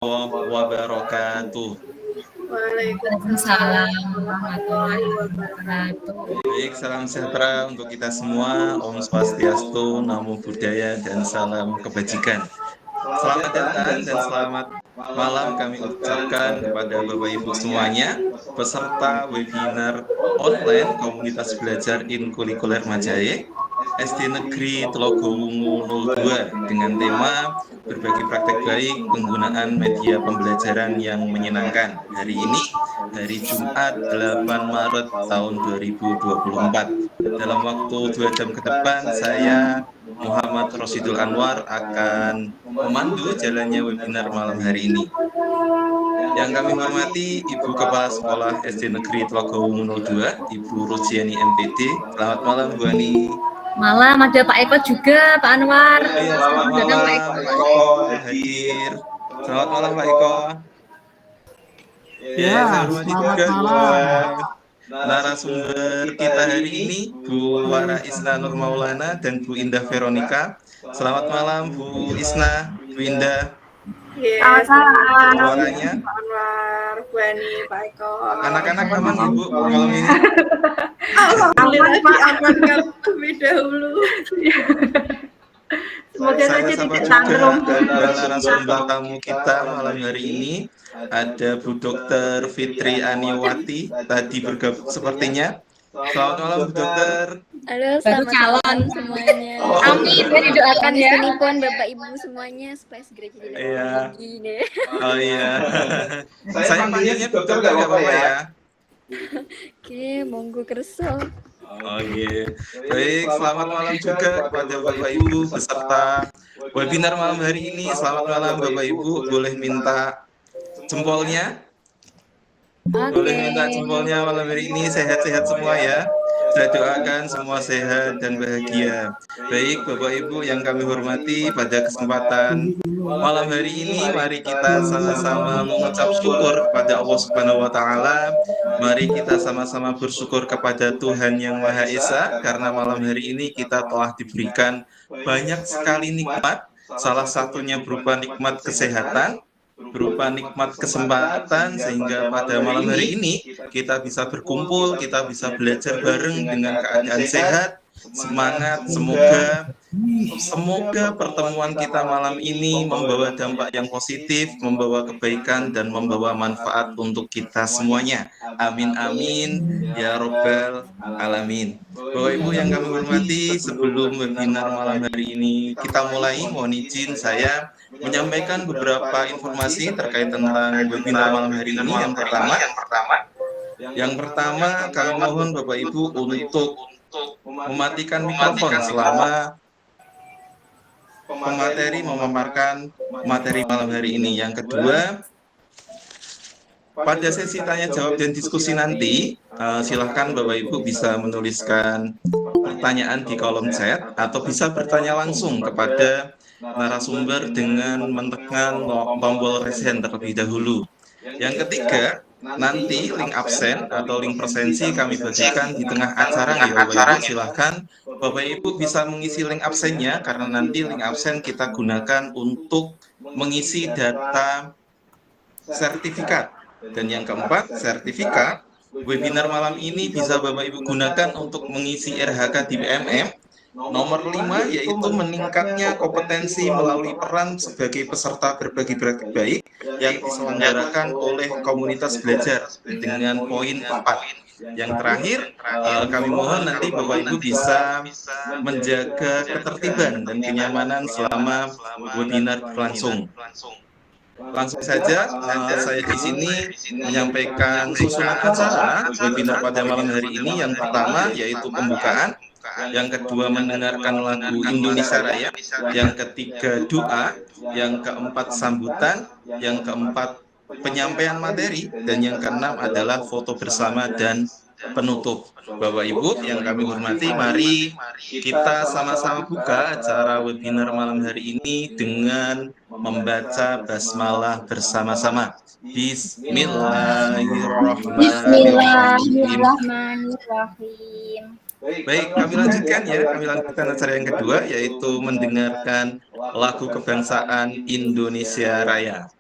Wabarakatuh. Waalaikumsalam Waalaikumsalam warahmatullahi warahmatullahi wabarakatuh. wabarakatuh. Baik, salam sejahtera untuk kita semua. Om Swastiastu, Namo Buddhaya, dan salam kebajikan. Selamat datang dan selamat malam kami ucapkan kepada Bapak Ibu semuanya, peserta webinar online Komunitas Belajar Inkulikuler Majaye, SD Negeri Telogowungu 02 dengan tema berbagi praktek baik penggunaan media pembelajaran yang menyenangkan. Hari ini, hari Jumat 8 Maret tahun 2024. Dalam waktu 2 jam ke depan, saya Muhammad Rosidul Anwar akan memandu jalannya webinar malam hari ini. Yang kami hormati Ibu Kepala Sekolah SD Negeri Telogowungu 02, Ibu Rujiani MPD. Selamat malam, Bu Ani. Malam ada Pak Eko juga, Pak Anwar. Iya, selamat malam Pak Eko hadir. Selamat malam Pak Eko. Ya, saya hormati juga dua narasumber kita hari ini, Bu Wara Isna Nur Maulana dan Bu Indah Veronica. Selamat malam Bu Isna, Bu Indah. Yes, Suaranya. Pak Anwar, Bu Ani, Pak Eko. Anak-anak aman Ibu malam ini? Alhamdulillah diamankan lebih dahulu. Semoga Saya saja sapa tidak juga tanggung. dua narasumber tamu kita malam hari ini. Ada Bu Dokter Fitri Aniwati, tadi bergabung sepertinya. Selamat malam Bu Dokter. Halo, Baru selamat calon. malam semuanya. Amin, saya didoakan ya. Ini pun Bapak Ibu semuanya supaya segera jadi Iya. lagi deh. Oh iya. Saya panggilnya Bu Dokter nggak apa-apa ya? Oke, monggo kerso. Oh iya. Baik, selamat malam juga kepada Bapak Ibu beserta webinar malam hari ini. Selamat malam Bapak Ibu, boleh minta jempolnya? Boleh minta jempolnya malam hari ini, sehat-sehat semua ya. Saya doakan semua sehat dan bahagia. Baik Bapak Ibu yang kami hormati, pada kesempatan malam hari ini mari kita sama-sama mengucap syukur kepada Allah Subhanahu wa taala. Mari kita sama-sama bersyukur kepada Tuhan Yang Maha Esa karena malam hari ini kita telah diberikan banyak sekali nikmat, salah satunya berupa nikmat kesehatan, berupa nikmat kesempatan, sehingga pada malam hari ini kita bisa berkumpul, kita bisa belajar bareng dengan keadaan sehat, semangat. Semoga pertemuan kita malam ini membawa dampak yang positif, membawa kebaikan, dan membawa manfaat untuk kita semuanya. Amin amin ya robbal alamin. Bapak Ibu yang kami hormati, sebelum webinar malam hari ini kita mulai, mohon izin saya menyampaikan beberapa informasi terkait tentang webinar malam hari ini. Yang pertama, kami mohon Bapak Ibu untuk mematikan mikrofon selama pemateri memaparkan materi malam hari ini. Yang kedua, pada sesi tanya jawab dan diskusi nanti, silahkan Bapak Ibu bisa menuliskan pertanyaan di kolom chat atau bisa bertanya langsung kepada narasumber dengan menekan tombol raise hand terlebih dahulu. Yang ketiga, nanti link absen atau link presensi kami bagikan di tengah acara ya Bapak Ibu. Silahkan Bapak Ibu bisa mengisi link absennya karena nanti link absen kita gunakan untuk mengisi data sertifikat. Dan yang keempat, sertifikat webinar malam ini bisa Bapak Ibu gunakan untuk mengisi RHK di BMM. Nomor 5 yaitu meningkatnya kompetensi melalui peran sebagai peserta berbagi praktik baik yang diselenggarakan oleh komunitas belajar dengan poin 4. Yang terakhir, kami mohon nanti Bapak Ibu bisa menjaga ketertiban dan kenyamanan selama webinar berlangsung. Langsung saja, saya di sini menyampaikan susunan acara webinar pada malam hari ini. Yang pertama yaitu pembukaan, yang kedua mendengarkan lagu Indonesia Raya, yang ketiga doa, yang keempat sambutan, yang keempat penyampaian materi, dan yang keenam adalah foto bersama dan penutup. Bapak Ibu yang kami hormati, mari kita sama-sama buka acara webinar malam hari ini dengan membaca basmalah bersama-sama. Bismillahirrahmanirrahim. Baik, kami lanjutkan ya. Kami lanjutkan acara yang kedua, yaitu mendengarkan lagu kebangsaan Indonesia Raya.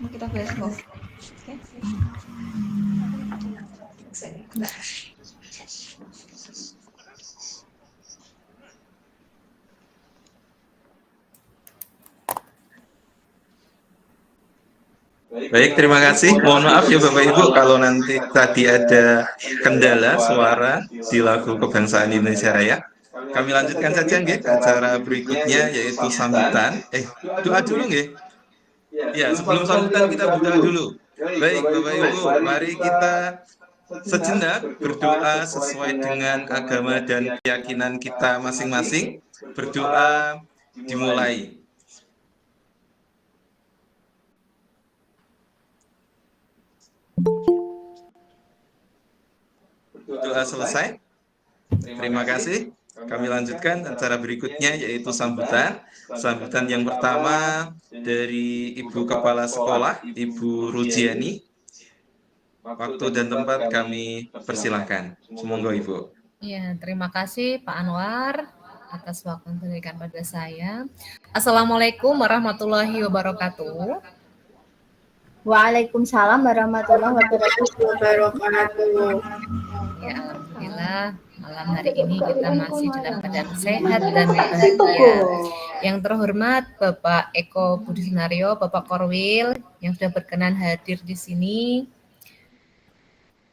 Mau kita bahas kok. Oke. Baik, terima kasih. Mohon maaf ya Bapak Ibu kalau nanti tadi ada kendala suara di lagu Kebangsaan Indonesia Raya. Kami lanjutkan saja nggih ke acara berikutnya yaitu sambutan. Doa dulu nggih. Ya, sebelum sambutan kita berdoa dulu. Baik, Bapak Ibu, mari kita sejenak berdoa sesuai dengan agama dan keyakinan kita masing-masing. Berdoa dimulai. Doa selesai. Terima kasih. Kami lanjutkan acara berikutnya yaitu sambutan. Sambutan yang pertama dari Ibu Kepala Sekolah, Ibu Rujiani. Waktu dan tempat kami persilahkan. Semoga Ibu. Ya, terima kasih Pak Anwar atas waktu yang diberikan pada saya. Assalamualaikum warahmatullahi wabarakatuh. Waalaikumsalam warahmatullahi Wabarakatuh. Ya, alhamdulillah malam hari ini kita masih dalam keadaan sehat dan bahagia. Yang terhormat Bapak Eko Budi Sunario, Bapak Korwil yang sudah berkenan hadir di sini.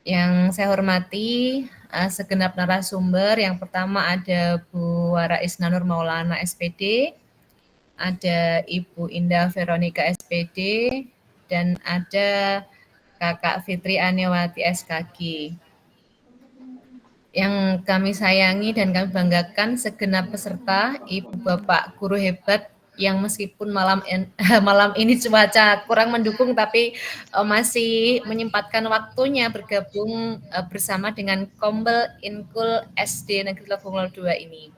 Yang saya hormati segenap narasumber. Yang pertama ada Bu Wara Isnanur Maulana SPD, ada Ibu Indah Veronica SPD, dan ada Kakak Fitri Aniawati SKG. Yang kami sayangi dan kami banggakan segenap peserta, Ibu Bapak guru hebat yang meskipun malam ini cuaca kurang mendukung tapi masih menyempatkan waktunya bergabung bersama dengan Kombel Inkul SD Negeri Lebong 2 ini.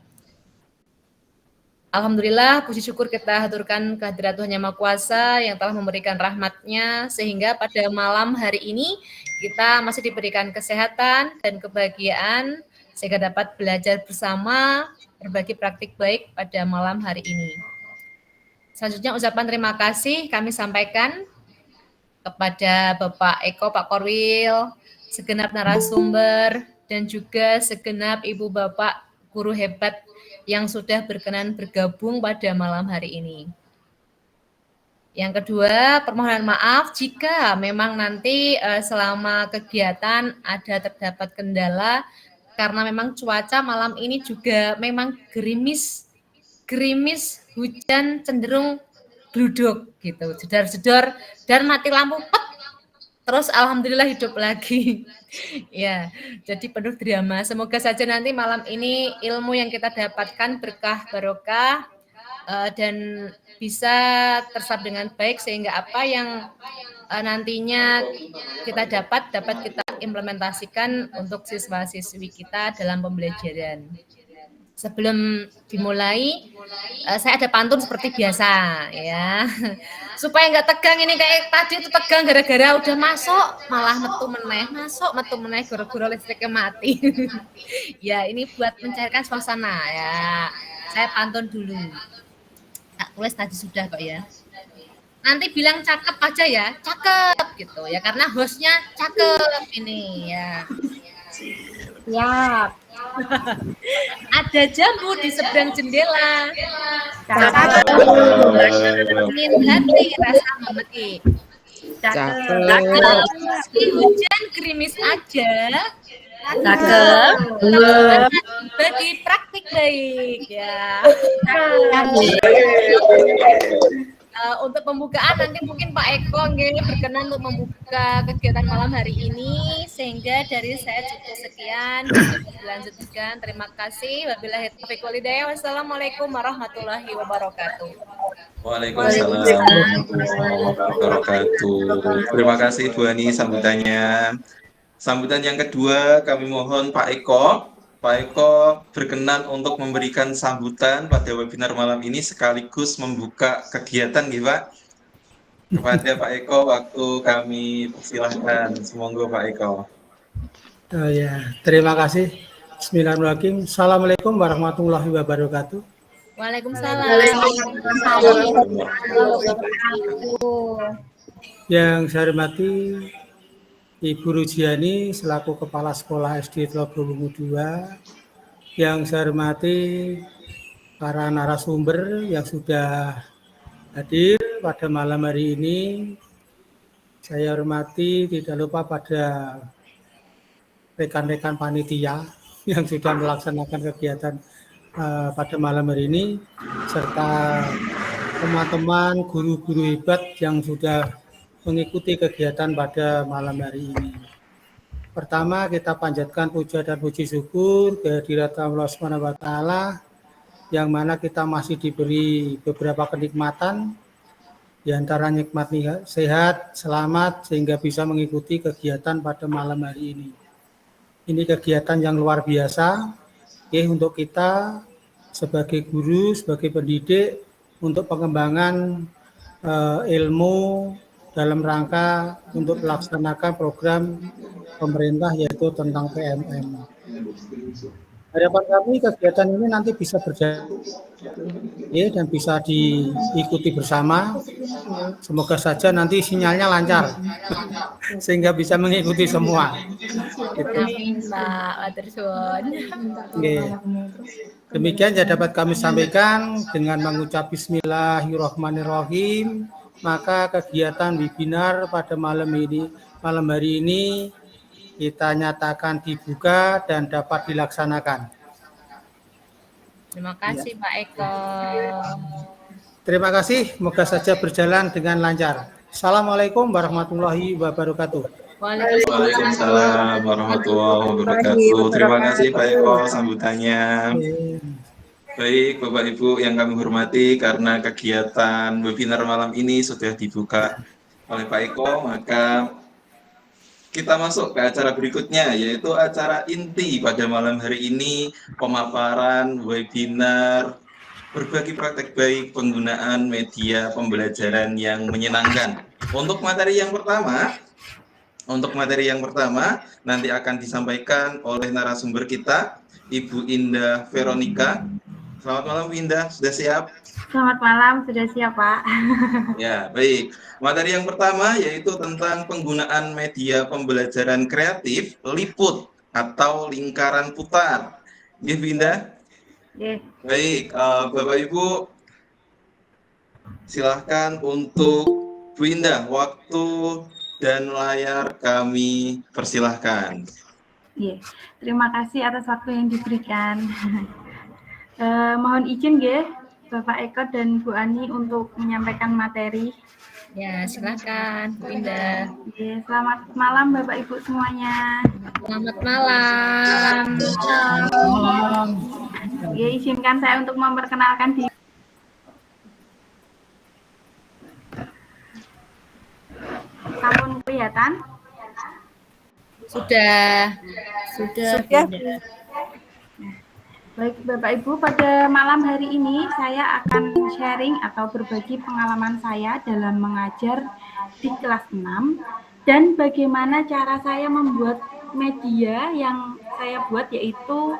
Alhamdulillah, puji syukur kita haturkan kehadirat Tuhan Yang Maha Kuasa yang telah memberikan rahmat-Nya sehingga pada malam hari ini kita masih diberikan kesehatan dan kebahagiaan sehingga dapat belajar bersama, berbagi praktik baik pada malam hari ini. Selanjutnya ucapan terima kasih kami sampaikan kepada Bapak Eko, Pak Korwil, segenap narasumber, dan juga segenap Ibu Bapak guru hebat yang sudah berkenan bergabung pada malam hari ini. Yang kedua, permohonan maaf jika memang nanti selama kegiatan ada terdapat kendala karena memang cuaca malam ini juga memang gerimis, hujan cenderung gluduk gitu, jedar-jedor dan mati lampu pet. Terus alhamdulillah hidup lagi. Ya, jadi penuh drama. Semoga saja nanti malam ini ilmu yang kita dapatkan berkah barokah dan bisa tersab dengan baik sehingga apa yang nantinya kita dapat kita implementasikan untuk siswa-siswi kita dalam pembelajaran. Sebelum dimulai, saya ada pantun seperti biasa, ya, supaya nggak tegang. Ini kayak tadi itu tegang gara-gara udah masuk malah metu meneh gara-gara listriknya mati. Ya, ini buat mencairkan suasana ya. Saya pantun dulu. Tak tulis tadi sudah kok ya. Nanti bilang cakep aja ya, cakep gitu ya, karena hostnya cakep ini ya. Siap. Ada jambu di seberang jendela. Cakep. Ingin hati rasa memetik. Cakep. Hujan gerimis aja. Cakep. Bagi praktik baik ya. Untuk pembukaan nanti mungkin Pak Eko berkenan untuk membuka kegiatan malam hari ini sehingga dari saya cukup sekian. Dilanjutkan. Terima kasih. Wabillahi taufiq wal hidayah. Wassalamualaikum warahmatullahi wabarakatuh. Waalaikumsalam warahmatullahi wabarakatuh. Terima kasih Bu Ani sambutannya. Sambutan yang kedua kami mohon Pak Eko. Pak Eko berkenan untuk memberikan sambutan pada webinar malam ini sekaligus membuka kegiatan, gitu Pak. Kepada Pak Eko, waktu kami persilahkan. Semoga Pak Eko. Ya, terima kasih. Bismillahirrahmanirrahim. Assalamualaikum warahmatullahi wabarakatuh. Waalaikumsalam. Yang saya hormati Ibu Rujiani selaku Kepala Sekolah SD Telogowungu 2. Yang saya hormati para narasumber yang sudah hadir pada malam hari ini. Saya hormati tidak lupa pada rekan-rekan panitia yang sudah melaksanakan kegiatan pada malam hari ini, serta teman-teman guru-guru hebat yang sudah mengikuti kegiatan pada malam hari ini. Pertama, kita panjatkan puja dan puji syukur kehadirat Allah Subhanahu wa taala yang mana kita masih diberi beberapa kenikmatan, di antara nikmat sehat, selamat, sehingga bisa mengikuti kegiatan pada malam hari ini. Ini kegiatan yang luar biasa untuk kita sebagai guru, sebagai pendidik, untuk pengembangan ilmu dalam rangka untuk melaksanakan program pemerintah yaitu tentang PMM. Harapan kami kegiatan ini nanti bisa berjalan dan bisa diikuti bersama. Semoga saja nanti sinyalnya lancar sehingga bisa mengikuti semua. Amin, Pak. Matur suwun. Demikian yang dapat kami sampaikan dengan mengucap Bismillahirrahmanirrahim. Maka kegiatan webinar pada malam hari ini kita nyatakan dibuka dan dapat dilaksanakan. Terima kasih Pak Eko. Terima kasih, semoga saja berjalan dengan lancar. Assalamualaikum warahmatullahi wabarakatuh. Waalaikumsalam warahmatullahi wabarakatuh. Terima kasih Pak Eko sambutannya. Baik Bapak Ibu yang kami hormati, karena kegiatan webinar malam ini sudah dibuka oleh Pak Eko, maka kita masuk ke acara berikutnya, yaitu acara inti pada malam hari ini, pemaparan webinar berbagi praktek baik penggunaan media pembelajaran yang menyenangkan. Untuk materi yang pertama nanti akan disampaikan oleh narasumber kita, Ibu Indah Veronica. Selamat malam Bu Indah, sudah siap? Selamat malam, sudah siap Pak. Ya, baik. Materi yang pertama yaitu tentang penggunaan media pembelajaran kreatif, liput atau lingkaran putar. Ya, Bu Indah? Yes. Baik, Bapak Ibu, silahkan untuk Bu Indah, waktu dan layar kami persilahkan. Yes. Terima kasih atas waktu yang diberikan. Mohon izin ya, Bapak Eko dan Bu Ani untuk menyampaikan materi. Ya, silakan Bu Indah. Ya, selamat malam Bapak Ibu semuanya. Selamat malam. Ya, izinkan saya untuk memperkenalkan diri. Sampun kelihatan? Sudah. Baik Bapak Ibu, pada malam hari ini saya akan sharing atau berbagi pengalaman saya dalam mengajar di kelas 6 dan bagaimana cara saya membuat media yang saya buat, yaitu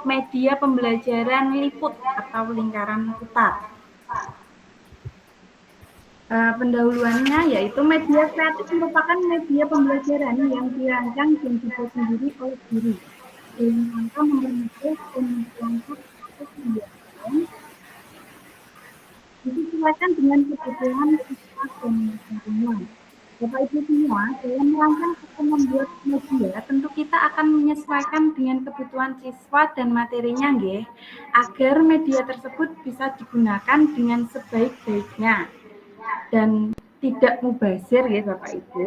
media pembelajaran liput atau lingkaran putar. Pendahuluannya yaitu media kreatif merupakan media pembelajaran yang dirancang dan dibuat sendiri oleh guru dalam rangka mempermudah kelompok atau kegiatan disesuaikan dengan kebutuhan siswa dan lingkungan. Bapak Ibu semua, dalam merancang atau membuat media, tentu kita akan menyesuaikan dengan kebutuhan siswa dan materinya, nggih, agar media tersebut bisa digunakan dengan sebaik-baiknya dan tidak mubazir, ya Bapak Ibu.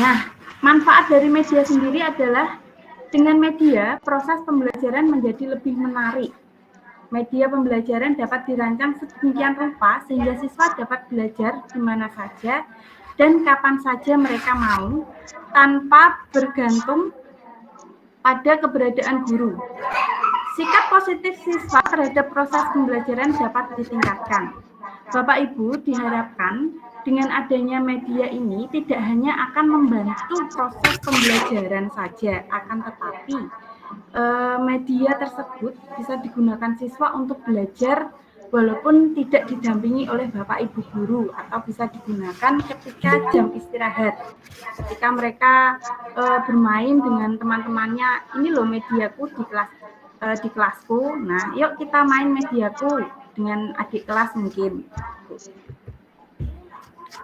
Nah, manfaat dari media sendiri adalah dengan media, proses pembelajaran menjadi lebih menarik. Media pembelajaran dapat dirancang sedemikian rupa sehingga siswa dapat belajar di mana saja dan kapan saja mereka mau, tanpa bergantung pada keberadaan guru. Sikap positif siswa terhadap proses pembelajaran dapat ditingkatkan. Bapak Ibu, diharapkan dengan adanya media ini tidak hanya akan membantu proses pembelajaran saja, akan tetapi media tersebut bisa digunakan siswa untuk belajar walaupun tidak didampingi oleh Bapak Ibu guru, atau bisa digunakan ketika jam istirahat. Ketika mereka bermain dengan teman-temannya, ini loh mediaku di kelasku. Nah, yuk kita main mediaku dengan adik kelas mungkin.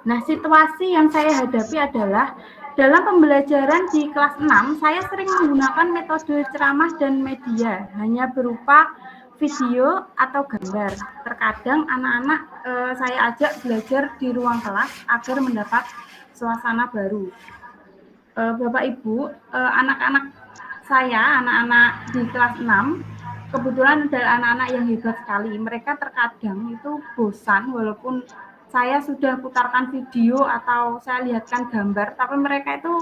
Nah, situasi yang saya hadapi adalah dalam pembelajaran di kelas 6, saya sering menggunakan metode ceramah dan media, hanya berupa video atau gambar. Terkadang anak-anak saya ajak belajar di ruang kelas agar mendapat suasana baru. Bapak Ibu, anak-anak saya, anak-anak di kelas 6, kebetulan adalah anak-anak yang hebat sekali. Mereka terkadang itu bosan walaupun saya sudah putarkan video atau saya lihatkan gambar, tapi mereka itu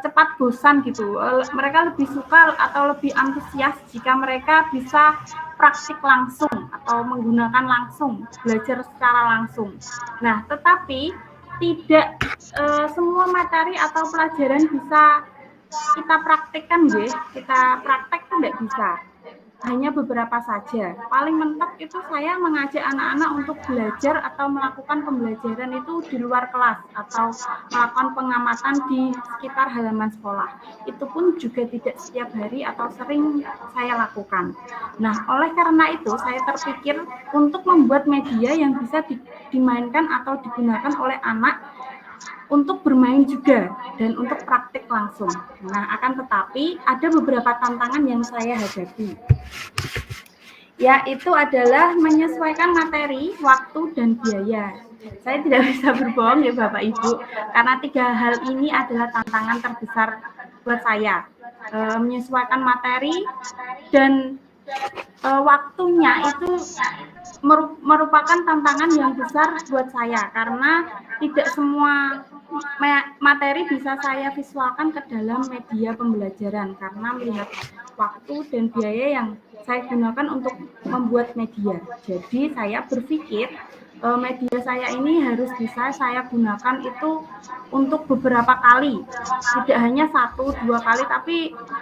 cepat bosan gitu. Mereka lebih suka atau lebih antusias jika mereka bisa praktik langsung atau menggunakan langsung, belajar secara langsung. Nah, tetapi tidak semua materi atau pelajaran bisa kita praktekkan, kita praktek itu tidak bisa. Hanya beberapa saja. Paling mentok itu saya mengajak anak-anak untuk belajar atau melakukan pembelajaran itu di luar kelas atau melakukan pengamatan di sekitar halaman sekolah. Itu pun juga tidak setiap hari atau sering saya lakukan. Nah, oleh karena itu saya terpikir untuk membuat media yang bisa dimainkan atau digunakan oleh anak untuk bermain juga dan untuk praktik langsung. Nah, akan tetapi ada beberapa tantangan yang saya hadapi, yaitu adalah menyesuaikan materi, waktu, dan biaya. Saya tidak bisa berbohong ya Bapak Ibu, karena 3 hal ini adalah tantangan terbesar buat saya. Menyesuaikan materi dan waktunya itu merupakan tantangan yang besar buat saya, karena tidak semua materi bisa saya visualkan ke dalam media pembelajaran karena melihat waktu dan biaya yang saya gunakan untuk membuat media. Jadi saya berpikir media saya ini harus bisa saya gunakan itu untuk beberapa kali, tidak hanya 1-2 kali, tapi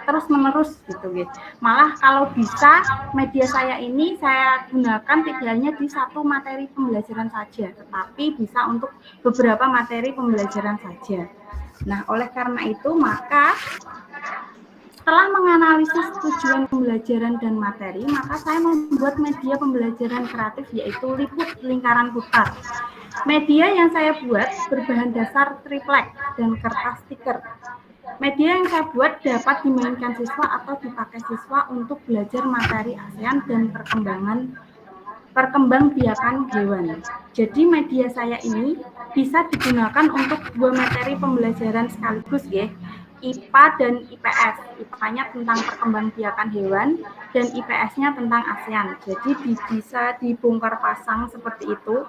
terus menerus gitu. Malah kalau bisa media saya ini saya gunakan tidak hanya di satu materi pembelajaran saja, tetapi bisa untuk beberapa materi pembelajaran saja. Nah, oleh karena itu maka setelah menganalisis tujuan pembelajaran dan materi, maka saya membuat media pembelajaran kreatif, yaitu Liput Lingkaran Putar. Media yang saya buat berbahan dasar triplek dan kertas stiker. Media yang saya buat dapat dimainkan siswa atau dipakai siswa untuk belajar materi ASEAN dan perkembangbiakan hewan. Jadi media saya ini bisa digunakan untuk 2 materi pembelajaran sekaligus ya. IPA dan IPS. IPA-nya tentang perkembangbiakan hewan dan IPS-nya tentang ASEAN. Jadi bisa dibongkar pasang seperti itu.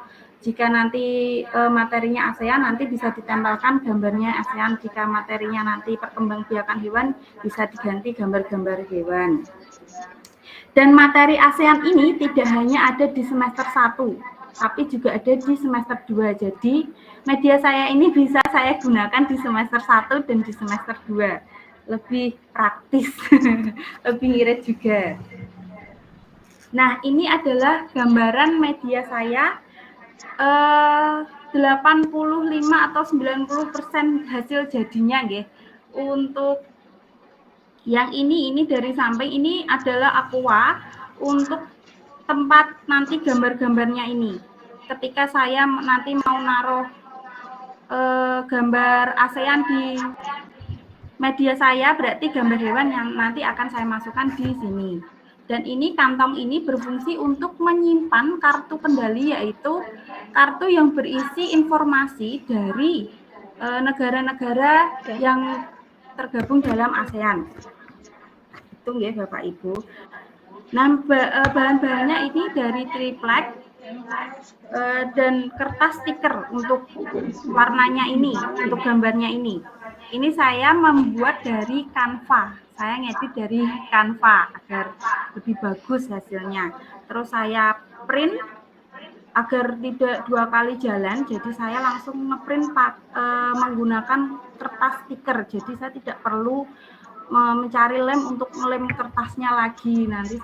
Jika nanti materinya ASEAN, nanti bisa ditempelkan gambarnya ASEAN. Jika materinya nanti perkembangbiakan hewan, bisa diganti gambar-gambar hewan. Dan materi ASEAN ini tidak hanya ada di semester 1, tapi juga ada di semester 2. Jadi media saya ini bisa saya gunakan di semester 1 dan di semester 2. Lebih praktis, lebih ngirit juga. Nah, ini adalah gambaran media saya. 85 atau 90% hasil jadinya nggih. Untuk yang ini dari samping ini adalah aqua untuk tempat nanti gambar-gambarnya ini. Ketika saya nanti mau naruh gambar ASEAN di media saya, berarti gambar hewan yang nanti akan saya masukkan di sini. Dan ini kantong ini berfungsi untuk menyimpan kartu kendali, yaitu kartu yang berisi informasi dari negara-negara yang tergabung dalam ASEAN. Itu ya Bapak Ibu. Nah, bahan-bahannya ini dari triplek dan kertas stiker untuk warnanya ini, untuk gambarnya ini. Ini saya membuat dari Canva. Saya ngedit dari Canva agar lebih bagus hasilnya. Terus saya print agar tidak 2 kali jalan, jadi saya langsung ngeprint menggunakan kertas stiker. Jadi saya tidak perlu mencari lem untuk ngelem kertasnya lagi, nanti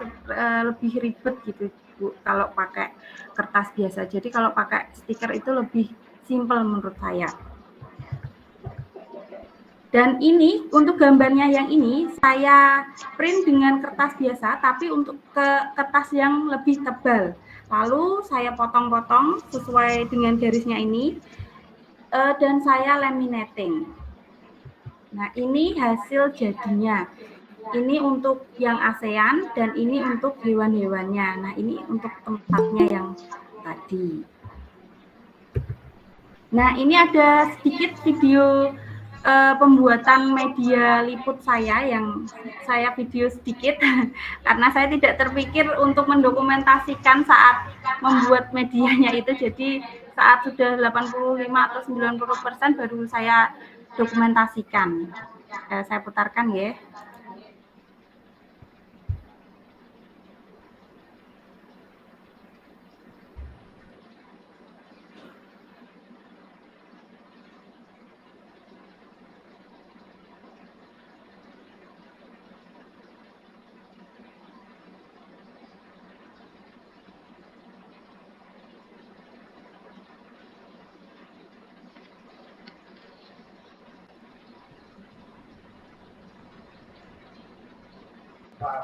lebih ribet gitu. Bu, kalau pakai kertas biasa. Jadi kalau pakai stiker itu lebih simpel menurut saya. Dan ini untuk gambarnya yang ini saya print dengan kertas biasa, tapi untuk kertas yang lebih tebal. Lalu saya potong-potong sesuai dengan garisnya ini, dan saya laminating. Nah, ini hasil jadinya. Ini untuk yang ASEAN dan ini untuk hewan-hewannya. Nah, ini untuk tempatnya yang tadi. Nah, ini ada sedikit video pembuatan media liput saya yang saya video sedikit karena saya tidak terpikir untuk mendokumentasikan saat membuat medianya itu. Jadi saat sudah 85 atau 90% baru saya dokumentasikan. Saya putarkan ya.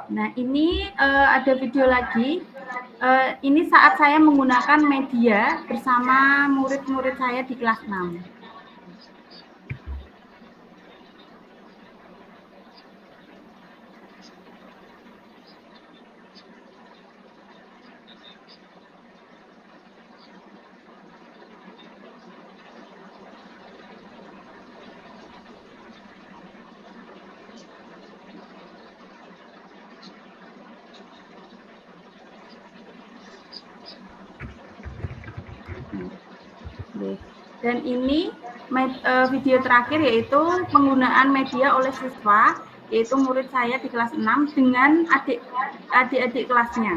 Nah, ini ada video lagi. Ini saat saya menggunakan media bersama murid-murid saya di kelas 6. Dan ini video terakhir yaitu penggunaan media oleh siswa, yaitu murid saya di kelas 6 dengan adik-adik kelasnya.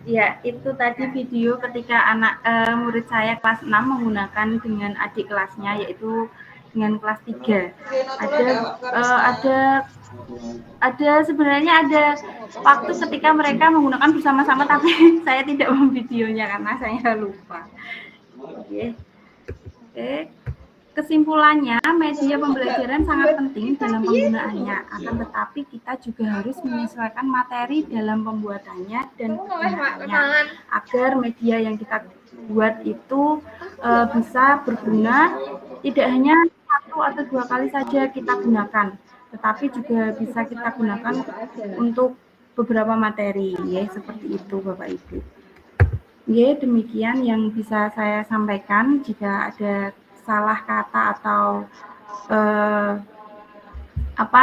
Ya, itu tadi video ketika murid saya kelas 6 menggunakan dengan adik kelasnya, yaitu dengan kelas 3. Ada sebenarnya ada waktu ketika mereka menggunakan bersama-sama, tapi saya tidak memvideonya karena saya lupa. Oke. Kesimpulannya, media pembelajaran sangat penting dalam penggunaannya, akan tetapi kita juga harus menyesuaikan materi dalam pembuatannya dan penggunaannya, agar media yang kita buat itu bisa berguna, tidak hanya 1 atau 2 kali saja kita gunakan, tetapi juga bisa kita gunakan untuk beberapa materi, ya, seperti itu Bapak Ibu. Ya, demikian yang bisa saya sampaikan. Jika ada salah kata atau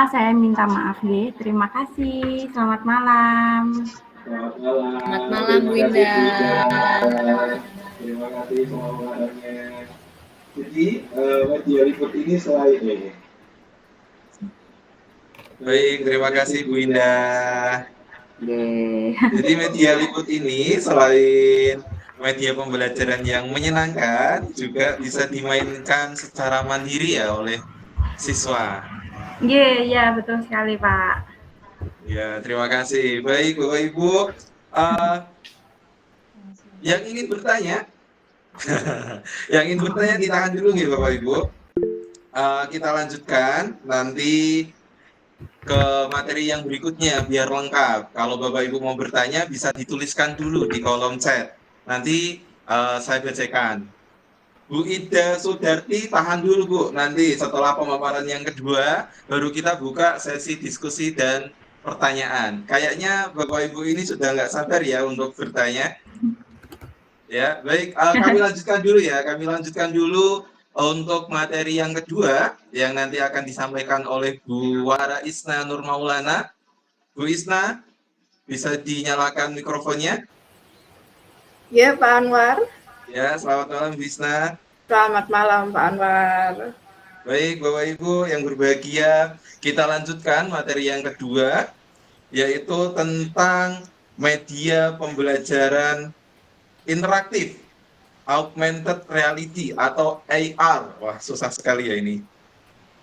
saya minta maaf ya. Terima kasih. Selamat malam. Selamat malam Bu Indah. Terima kasih semua pengajarnya. Jadi media liput ini selain ini. Baik, terima kasih Bu Indah. Yeay. Jadi media liput ini selain media pembelajaran yang menyenangkan, juga bisa dimainkan secara mandiri ya oleh siswa. Yeay, ya betul sekali Pak. Ya, terima kasih. Baik, Bapak Ibu, eh, yang ingin bertanya, yang ingin bertanya ditahan dulu nih Bapak Ibu. Kita lanjutkan nanti ke materi yang berikutnya biar lengkap. Kalau Bapak Ibu mau bertanya bisa dituliskan dulu di kolom chat. Nanti saya bacakan. Bu Ida Sudarti tahan dulu Bu. Nanti setelah pemaparan yang kedua baru kita buka sesi diskusi dan pertanyaan. Kayaknya Bapak Ibu ini sudah nggak sabar ya untuk bertanya. Ya, baik. Kami lanjutkan dulu ya. Kami lanjutkan dulu untuk materi yang kedua yang nanti akan disampaikan oleh Bu Wara Isna Nur Maulana. Bu Isna, bisa dinyalakan mikrofonnya? Ya, Pak Anwar. Ya, selamat malam Bu Isna. Selamat malam, Pak Anwar. Baik, Bapak Ibu yang berbahagia, kita lanjutkan materi yang kedua, yaitu tentang media pembelajaran interaktif, augmented reality atau AR. Wah, susah sekali ya ini.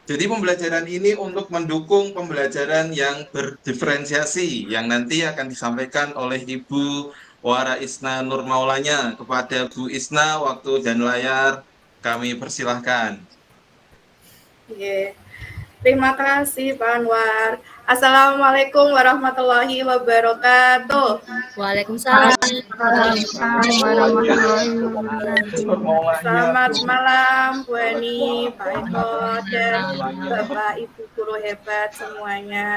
Jadi pembelajaran ini untuk mendukung pembelajaran yang berdiferensiasi yang nanti akan disampaikan oleh Ibu Wara Isna Nur Maulana. Kepada Bu Isna, waktu dan layar kami persilahkan. Ya. Terima kasih, Pak Anwar. Assalamualaikum warahmatullahi wabarakatuh. Waalaikumsalam. Selamat malam, Bu Eni, Pak Eko, dan Bapak Ibu guru hebat semuanya.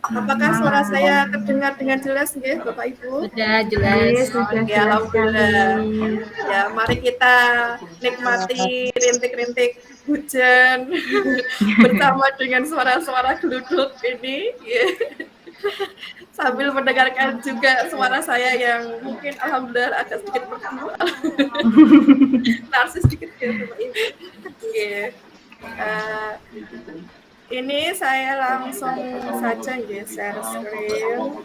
Apakah suara saya terdengar dengan jelas ya, Bapak Ibu? Sudah jelas. Oke, alhamdulillah. Ya, mari kita nikmati rintik-rintik hujan bersama dengan suara-suara geluduk ini. Sambil mendengarkan juga suara saya yang mungkin alhamdulillah agak sedikit berkembang. Narsis sedikit ya, Bapak Ibu. Ini saya langsung saja ya share screen.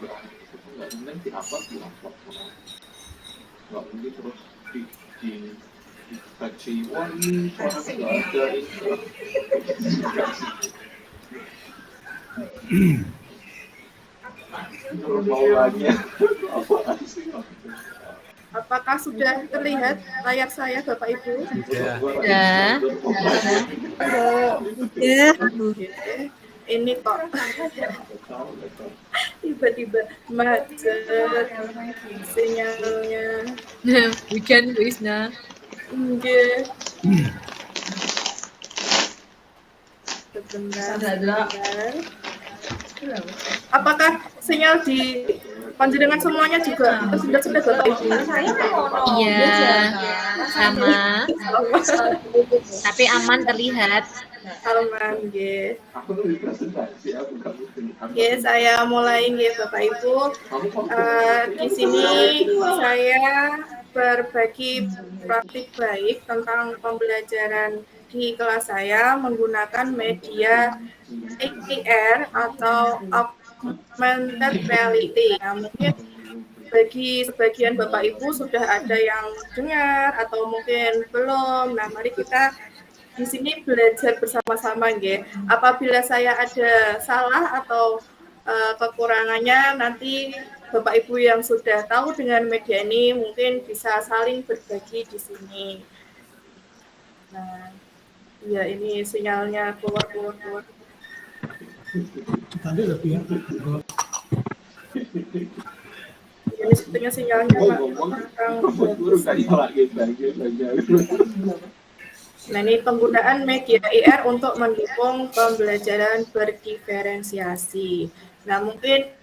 Apakah sudah terlihat layar saya, Bapak Ibu? Ya. Ini kok tiba-tiba macet sinyalnya. Hujan Bu Isna. Enggak. Sebentar. Apakah sinyal di panjenengan semuanya juga sudah Bapak Ibu? Iya, sama. Tapi aman terlihat. Aman, ya. Ya, saya mulai ya Bapak Ibu. Di sini saya berbagi praktik baik tentang pembelajaran di kelas saya menggunakan media AR atau augmented reality. Nah, mungkin bagi sebagian Bapak Ibu sudah ada yang dengar atau mungkin belum. Nah, mari kita di sini belajar bersama-sama, nggih. Apabila saya ada salah atau kekurangannya, nanti Bapak Ibu yang sudah tahu dengan media ini mungkin bisa saling berbagi di sini. Nah, ya ini sinyalnya keluar. Tadi lebih ya. Ini sebetulnya sinyalnya Pak. Nah, ini penggunaan media AR untuk mendukung pembelajaran berdiferensiasi. Nah, mungkin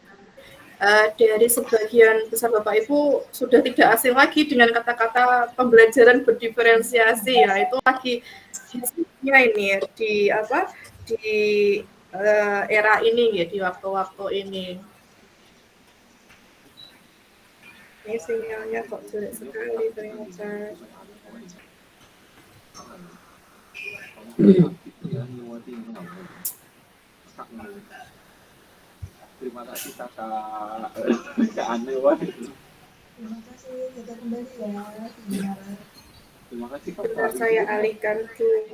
dari sebagian besar Bapak Ibu sudah tidak asing lagi dengan kata-kata pembelajaran berdiferensiasi. Nah, itu lagi ini di era ini ya, di waktu-waktu ini. Ini sinyalnya kok jelek sekali ternyata. Terima kasih kakak. Gak aneh wah. Terima kasih, kita kembali ya. Terima kasih Bentar, kakak. saya alihkan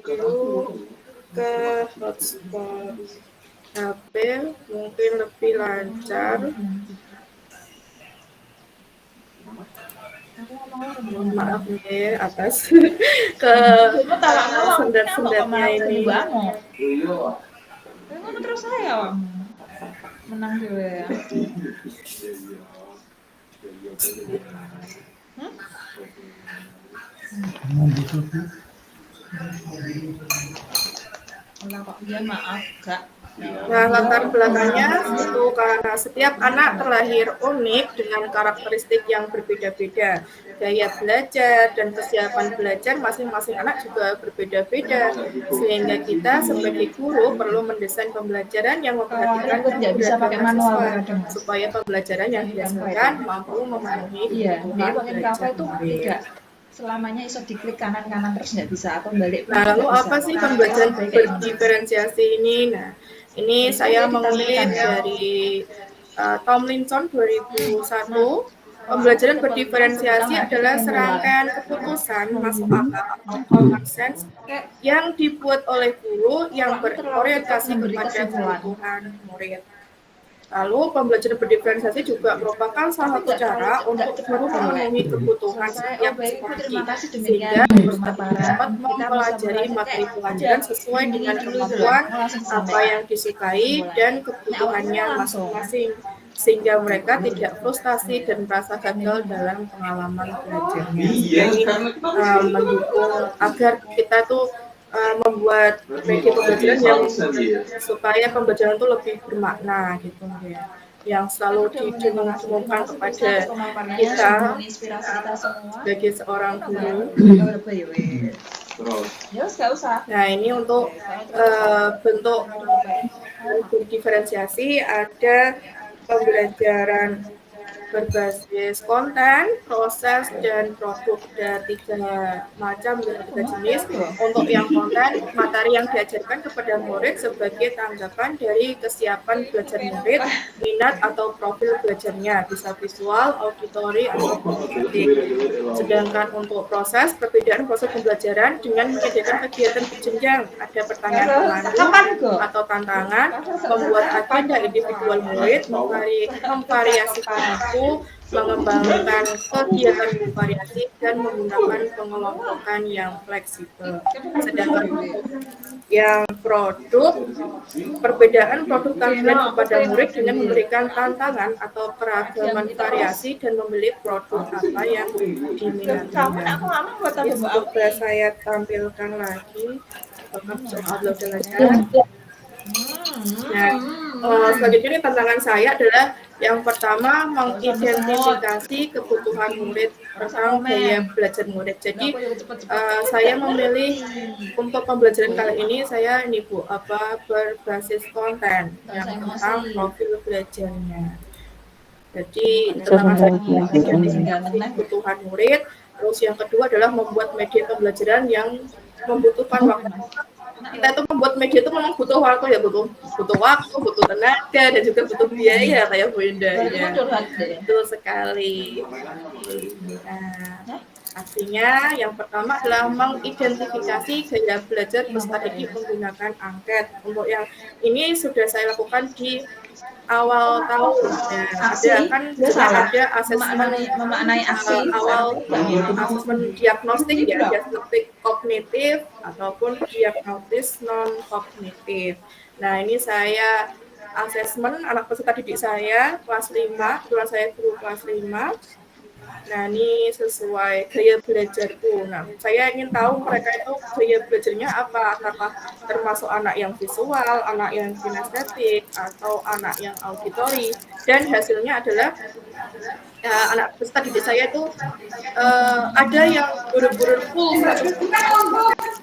dulu ke hotspot HP, mungkin lebih lancar. Mohon maaf ya atas ke sendat-sendatnya ini. Ngono terus saya menang dulu ya. Ya maaf kak. Nah, latar belakangnya itu karena setiap anak terlahir unik dengan karakteristik yang berbeda-beda. Gaya belajar dan kesiapan belajar masing-masing anak juga berbeda-beda. Sehingga kita sebagai guru perlu mendesain pembelajaran yang memperhatikan Nggak bisa pakai manual siswa, kadang. supaya pembelajaran yang dihasilkan mampu memenuhi Iya, kebutuhan pakai belajar itu murid. tidak selamanya iso diklik kanan-kanan terus nggak bisa atau balik. Nah, lalu nggak apa bisa. sih pembelajaran berdiferensiasi ini? Nah, ini saya mengutip dari Tomlinson 2001. Pembelajaran berdiferensiasi adalah serangkaian keputusan masuk akal atau common sense yang dibuat oleh guru yang berorientasi kepada kebutuhan murid. Lalu pembelajaran berdiferensiasi juga merupakan salah satu cara untuk guru memenuhi kebutuhan setiap siswa, sehingga dapat mempelajari materi pelajaran sesuai dengan kemampuan apa yang disukai dan kebutuhannya masing-masing, sehingga mereka tidak frustasi dan merasa gagal dalam pengalaman belajarnya. Jadi mendukung agar kita tuh membuat media pembelajaran yang supaya pembelajaran itu lebih bermakna gitu ya, yang selalu didengungkan kepada kita sebagai seorang guru. Nah, ini untuk bentuk diferensiasi ada pembelajaran berbasis konten, proses, dan produk. Ada 3 macam, 3 jenis. Untuk yang konten, materi yang diajarkan kepada murid sebagai tanggapan dari kesiapan belajar murid, minat atau profil belajarnya, bisa visual, auditory, atau kinestetik. Sedangkan untuk proses, perbedaan proses pembelajaran dengan menyediakan kegiatan berjenjang, ada pertanyaan pemandu atau tantangan, membuat agenda individual murid, memvariasikan waktu, mengembangkan kegiatan bervariasi, dan menggunakan pengelompokan yang fleksibel. Sedangkan yang produk, perbedaan produk tampilan kepada murid dengan memberikan tantangan atau keragaman variasi dan memilih produk apa yang diminatinya. Ya, coba saya tampilkan lagi. Nah, selanjutnya ini tantangan saya adalah yang pertama mengidentifikasi kebutuhan murid tentang gaya belajar murid. Jadi saya memilih untuk pembelajaran kali ini saya berbasis konten yang tentang profil belajarnya. Jadi tantangan saya identifikasi kebutuhan murid. Terus yang kedua adalah membuat media pembelajaran yang membutuhkan waktu. Kita itu membuat media itu memang butuh waktu ya, butuh waktu, butuh tenaga, dan juga butuh biaya kayak Bu Indah ya. Betul sekali. Nah, artinya yang pertama adalah mengidentifikasi gaya belajar peserta didik menggunakan angket. Untuk yang ini sudah saya lakukan di awal tahun ya. Ada asesmen memaknai aksi awal asesmen diagnostik ya, diagnostik kognitif ataupun diagnosis non kognitif. Nah, ini saya asesmen anak peserta didik saya kelas 5, kebetulan saya guru kelas 5. Nah, ini sesuai gaya belajarku. Nah, saya ingin tahu mereka itu gaya belajarnya apa, apakah termasuk anak yang visual, anak yang kinestetik, atau anak yang auditory. Dan hasilnya adalah anak peserta didik saya itu ada yang buru-buru full 100%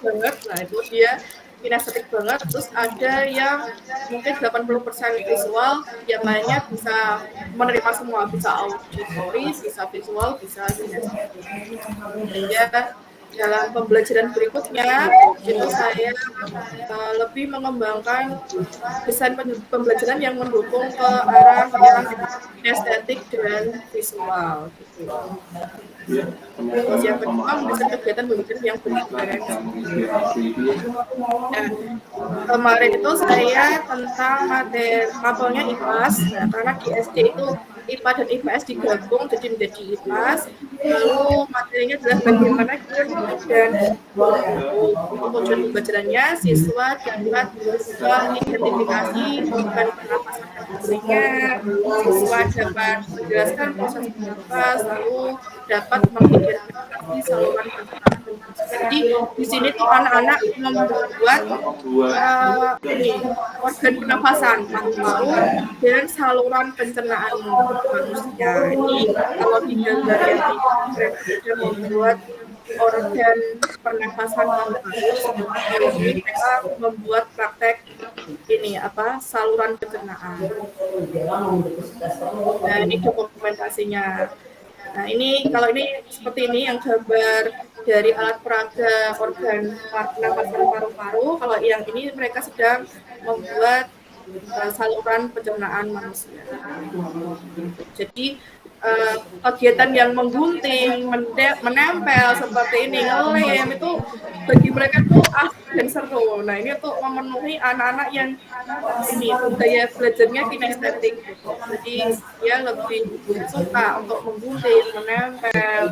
banget. Nah, itu dia kinestetik banget. Terus ada yang mungkin 80% visual, yang lainnya bisa menerima semua, bisa auditory, bisa visual, bisa kinestetik. Sehingga dalam pembelajaran berikutnya itu saya lebih mengembangkan desain pembelajaran yang mendukung ke arah yang estetik dan visual gitu. Terus yang kedua mendesain kegiatan pembelajaran yang berinspirasi. Nah, kemarin itu saya tentang materi mapelnya IPAS, nah, karena di SD itu IPA dan IPS digabung jadi menjadi IPAS. Lalu materinya adalah bagaimana kita dan untuk tujuan pembelajarannya siswa dapat mengidentifikasi organ pernapasan tertentunya, siswa dapat menjelaskan proses bernafas, lalu dapat mengidentifikasi saluran pernapasan. Jadi di sini tuh anak-anak membuat ini organ pernapasan, paru-paru dan saluran pencernaan manusia. Ini kalau di gambar yang mereka membuat organ pernapasan paru-paru, ini mereka membuat praktek ini apa saluran pencernaan. Nah ini dokumentasinya. Nah ini kalau ini seperti ini yang gambar dari alat peraga organ pernapasan paru-paru. Kalau yang ini mereka sedang membuat saluran pencernaan manusia. Jadi kegiatan yang menggunting, menempel seperti ini, ngelem itu bagi mereka tuh asik dan seru. Nah ini tuh memenuhi anak-anak yang ini daya belajarnya kinestetik gitu. Jadi dia lebih suka untuk menggunting, menempel,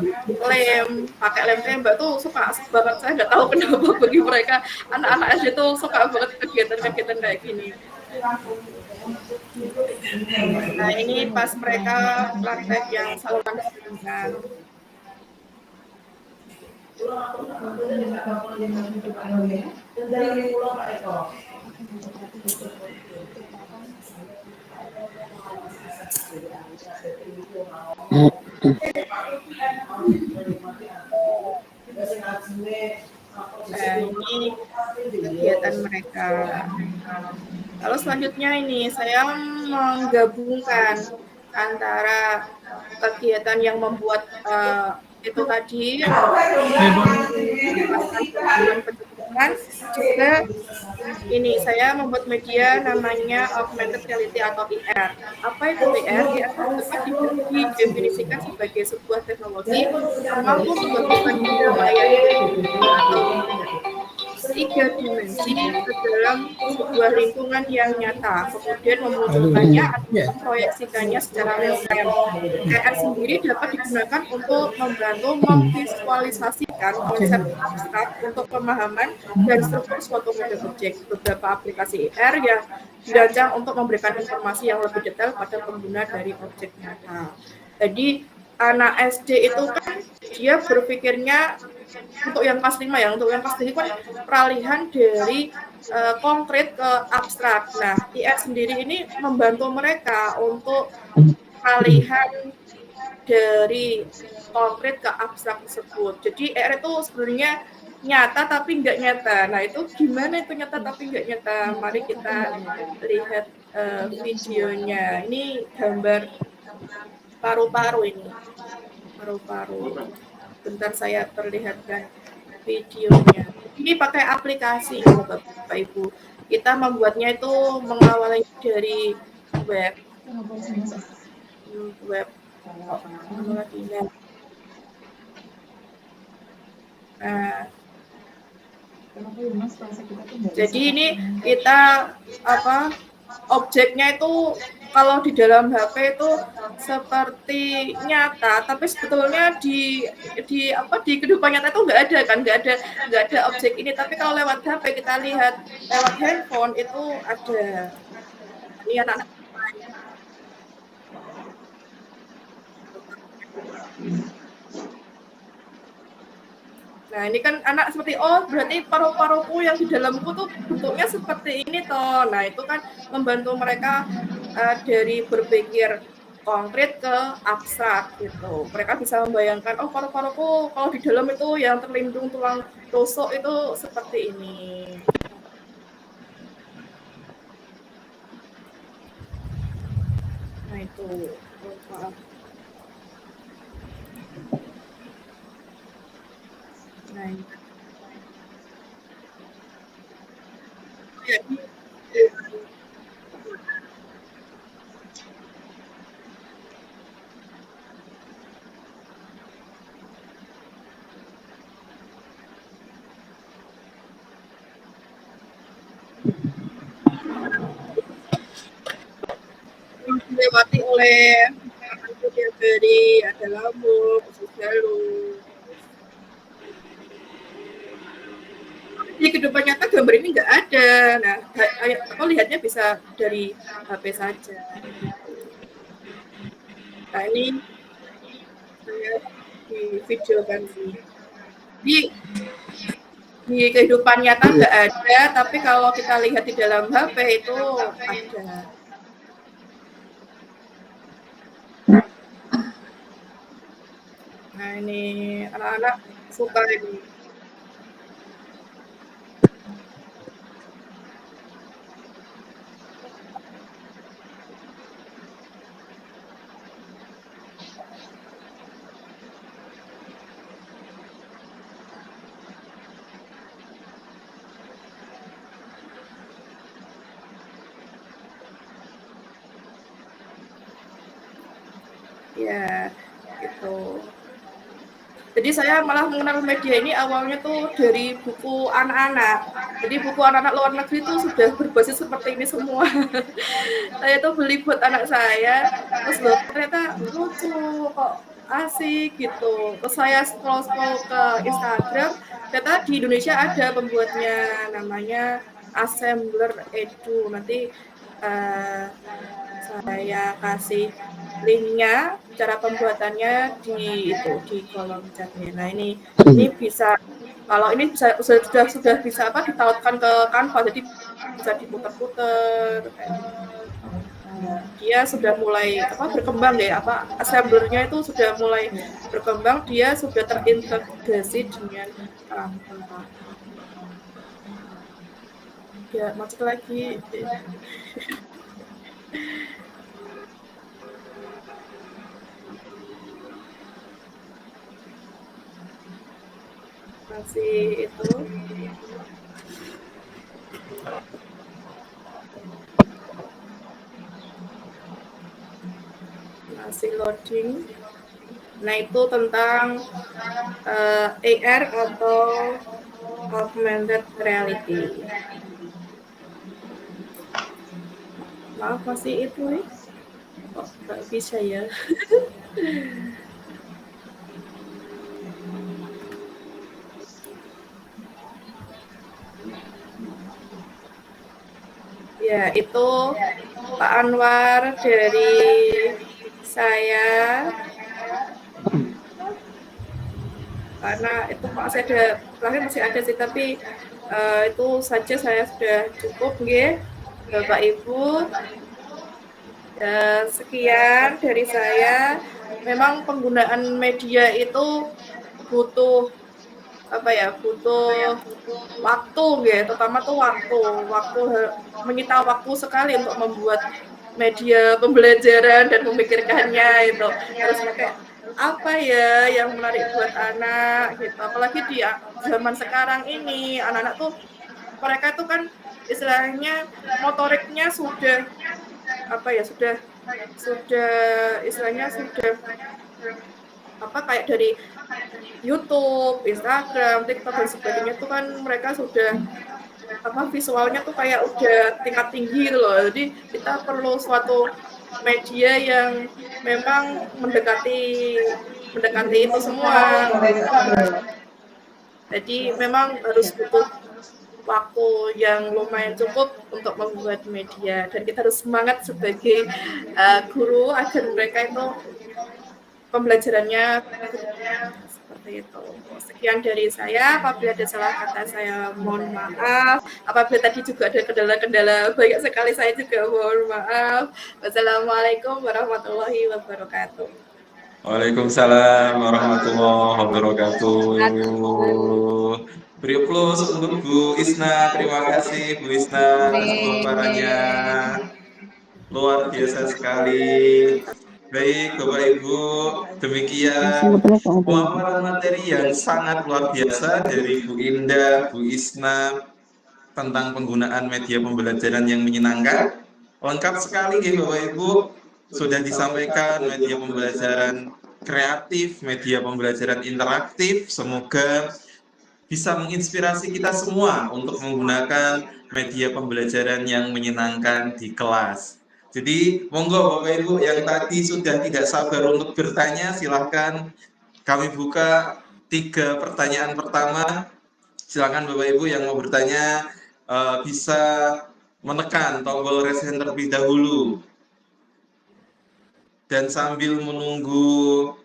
lem, pakai lem tembak tuh suka banget. Saya nggak tahu kenapa bagi mereka anak-anak SD tuh suka banget kegiatan-kegiatan kayak gini. Nah ini pas mereka praktek yang saluran pencernaan. Nah ini kegiatan mereka. Lalu selanjutnya ini saya menggabungkan antara kegiatan yang membuat itu tadi juga ini saya membuat media namanya augmented reality atau IR. Apa itu IR? IR dapat didefinisikan sebagai sebuah teknologi yang mampu menggabungkan layar tiga dimensi ke dalam sebuah lingkungan yang nyata, kemudian memunculkannya atau memproyeksikannya secara real time. IR sendiri dapat digunakan untuk membantu memvisualisasikan konsep abstrak untuk pemahaman dan struktur suatu model objek. Beberapa aplikasi IR yang dirancang untuk memberikan informasi yang lebih detail pada pengguna dari objek nyata. Jadi anak SD itu kan dia berpikirnya untuk yang kelas 5 ya, untuk yang kelas 5 kan peralihan dari konkret ke abstrak. Nah, IR sendiri ini membantu mereka untuk peralihan dari konkret ke abstrak tersebut. Jadi IR itu sebenarnya nyata tapi nggak nyata. Nah, itu gimana itu nyata tapi nggak nyata? Mari kita lihat videonya. Ini gambar paru-paru ini. Paru-paru. Bentar saya perlihatkan videonya. Ini pakai aplikasi Bapak Ibu. Kita membuatnya itu mengawali dari web. Nah, jadi ini kita objeknya itu kalau di dalam HP itu seperti nyata, tapi sebetulnya di kehidupan nyata itu nggak ada objek ini. Tapi kalau lewat HP kita lihat lewat handphone itu ada. Ini anak-anak. Nah ini kan anak seperti berarti paru-paruku yang di dalamku tuh bentuknya seperti ini toh. Nah itu kan membantu mereka dari berpikir konkret ke abstrak gitu. Mereka bisa membayangkan paru-paruku kalau di dalam itu yang terlindung tulang rusuk itu seperti ini. Nah itu maaf. Nah, ini. Ya, dilewati oleh tiap hari, ada lampu, khusus jalur. Di kehidupan nyata gambar ini nggak ada. Nah, apa lihatnya bisa dari HP saja. Nah, ini saya di video kan sih. Di kehidupan nyata nggak ada, tapi kalau kita lihat di dalam HP itu ada. Nah, ini anak-anak suka ini. Ya, gitu. Jadi saya malah mengenal media ini awalnya tuh dari buku anak-anak. Jadi buku anak-anak luar negeri itu sudah berbasis seperti ini semua. Saya tuh beli buat anak saya, terus loh ternyata lucu kok, asik gitu. Terus saya scroll ke Instagram, ternyata di Indonesia ada pembuatnya, namanya Assembler Edu. Nanti saya kasih linknya, cara pembuatannya di kolom chatnya. Nah ini bisa, kalau ini bisa sudah bisa ditautkan ke Canva, jadi bisa diputar-putar. Dia sudah mulai berkembang deh, assemblernya itu sudah mulai berkembang, dia sudah terintegrasi dengan Canva. Ya macet lagi. Masih itu masih loading. Nah itu tentang AR atau augmented reality. Maaf masih itu nih, kok nggak bisa ya. Ya, itu Pak Anwar dari saya. Karena itu masih ada, terakhir masih ada sih, tapi itu saja saya sudah cukup, ya, Bapak Ibu. Sekian dari saya. Memang penggunaan media itu butuh butuh waktu, ya, terutama tuh waktu menyita waktu sekali untuk membuat media pembelajaran dan memikirkannya itu harus pakai apa ya yang menarik buat anak gitu. Apalagi di zaman sekarang ini anak-anak tuh mereka tuh kan istilahnya motoriknya sudah istilahnya sudah kayak dari YouTube, Instagram, TikTok dan sebagainya tuh kan mereka sudah visualnya tuh kayak udah tingkat tinggi gitu loh. Jadi kita perlu suatu media yang memang mendekati itu semua. Jadi memang harus butuh waktu yang lumayan cukup untuk membuat media, dan kita harus semangat sebagai guru agar mereka itu pembelajarannya seperti itu. Sekian dari saya. Apabila ada salah kata saya mohon maaf. Apabila tadi juga ada kendala-kendala banyak sekali, saya juga mohon maaf. Wassalamualaikum warahmatullahi wabarakatuh. Waalaikumsalam warahmatullahi wabarakatuh. Beri aplaus untuk Bu Isna. Terima kasih Bu Isna atas pemaparannya. Luar biasa sekali. Baik, Bapak Ibu, demikian pemaparan materi yang sangat luar biasa dari Bu Indah, Bu Isna tentang penggunaan media pembelajaran yang menyenangkan. Lengkap sekali ya Bapak Ibu, sudah disampaikan media pembelajaran kreatif, media pembelajaran interaktif. Semoga bisa menginspirasi kita semua untuk menggunakan media pembelajaran yang menyenangkan di kelas. Jadi, monggo Bapak Ibu yang tadi sudah tidak sabar untuk bertanya, silahkan kami buka 3 pertanyaan pertama. Silakan Bapak Ibu yang mau bertanya bisa menekan tombol raise hand terlebih dahulu. Dan sambil menunggu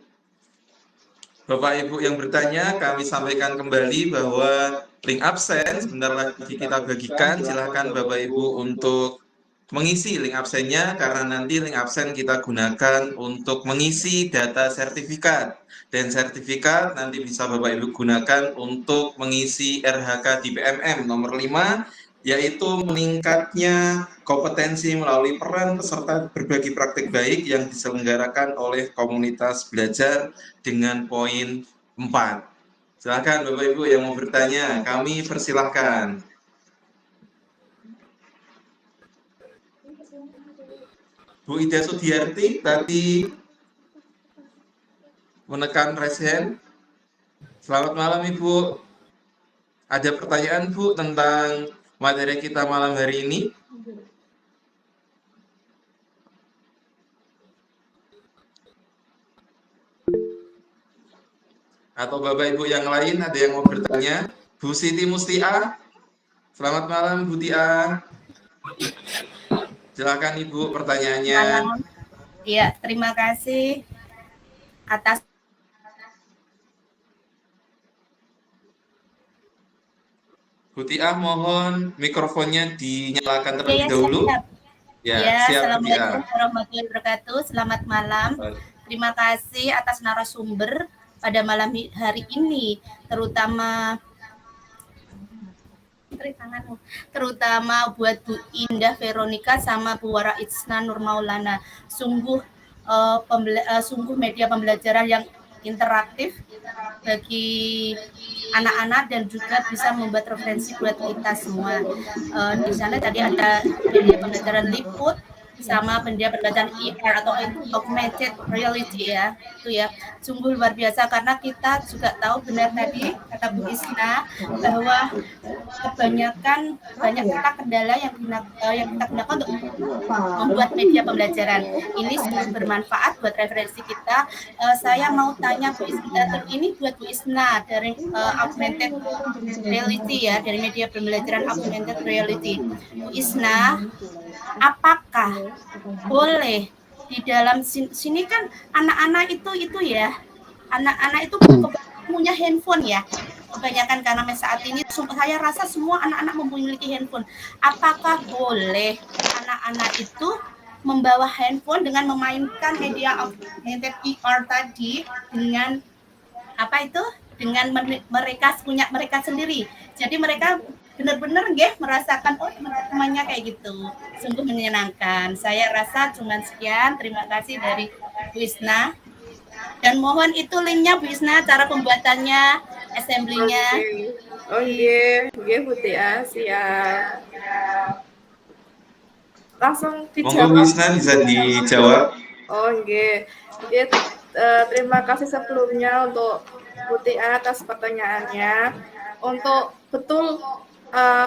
Bapak Ibu yang bertanya, kami sampaikan kembali bahwa link absen sebentar lagi kita bagikan. Silakan Bapak Ibu untuk mengisi link absennya, karena nanti link absen kita gunakan untuk mengisi data sertifikat. Dan sertifikat nanti bisa Bapak Ibu gunakan untuk mengisi RHK di PMM nomor 5, yaitu meningkatnya kompetensi melalui peran peserta berbagi praktik baik yang diselenggarakan oleh komunitas belajar dengan poin 4. Silakan Bapak Ibu yang mau bertanya, kami persilahkan. Bu Ida Sudiarti tadi menekan raise hand. Selamat malam Ibu. Ada pertanyaan Bu tentang materi kita malam hari ini? Atau Bapak Ibu yang lain ada yang mau bertanya? Bu Siti Mustia. Selamat malam Bu Tia. Silakan Ibu pertanyaannya. Iya, terima kasih atas Bu Tia, mohon mikrofonnya dinyalakan terlebih ya, dahulu. siap. Ya, Ya, siap Bu Tia. Assalamualaikum warahmatullahi wabarakatuh. Selamat malam. Terima kasih atas narasumber pada malam hari ini, terutama buat Bu Indah Veronica sama Bu Wara Isna Nur Maulana. Sungguh media pembelajaran yang interaktif bagi anak-anak dan juga bisa membuat referensi buat kita semua. Di sana tadi ada media pembelajaran liput sama media pembelajaran ER atau augmented reality ya, itu ya sungguh luar biasa, karena kita juga tahu benar tadi kata Bu Isna bahwa kebanyakan banyak kendala yang kita gunakan untuk membuat media pembelajaran ini sangat bermanfaat buat referensi kita. Saya mau tanya Bu Isna, ini buat Bu Isna dari augmented reality ya, dari media pembelajaran augmented reality. Bu Isna, apakah boleh di dalam sini kan anak-anak itu ya, anak-anak itu punya handphone ya, kebanyakan karena saat ini saya rasa semua anak-anak memiliki handphone. Apakah boleh anak-anak itu membawa handphone dengan memainkan media augmented ER tadi dengan apa itu? Dengan mereka punya mereka sendiri. Jadi mereka benar-benar merasakan teman-temannya kayak gitu. Sungguh menyenangkan. Saya rasa cuma sekian. Terima kasih dari Bu Isna. Dan mohon itu linknya Bu Isna, cara pembuatannya, assembly-nya. Oh iya, Bu Tia, siap. Langsung dijawab. Monggo Bu Isna bisa dijawab. Oh iya. Terima kasih sebelumnya untuk Bu Tia atas pertanyaannya. Untuk betul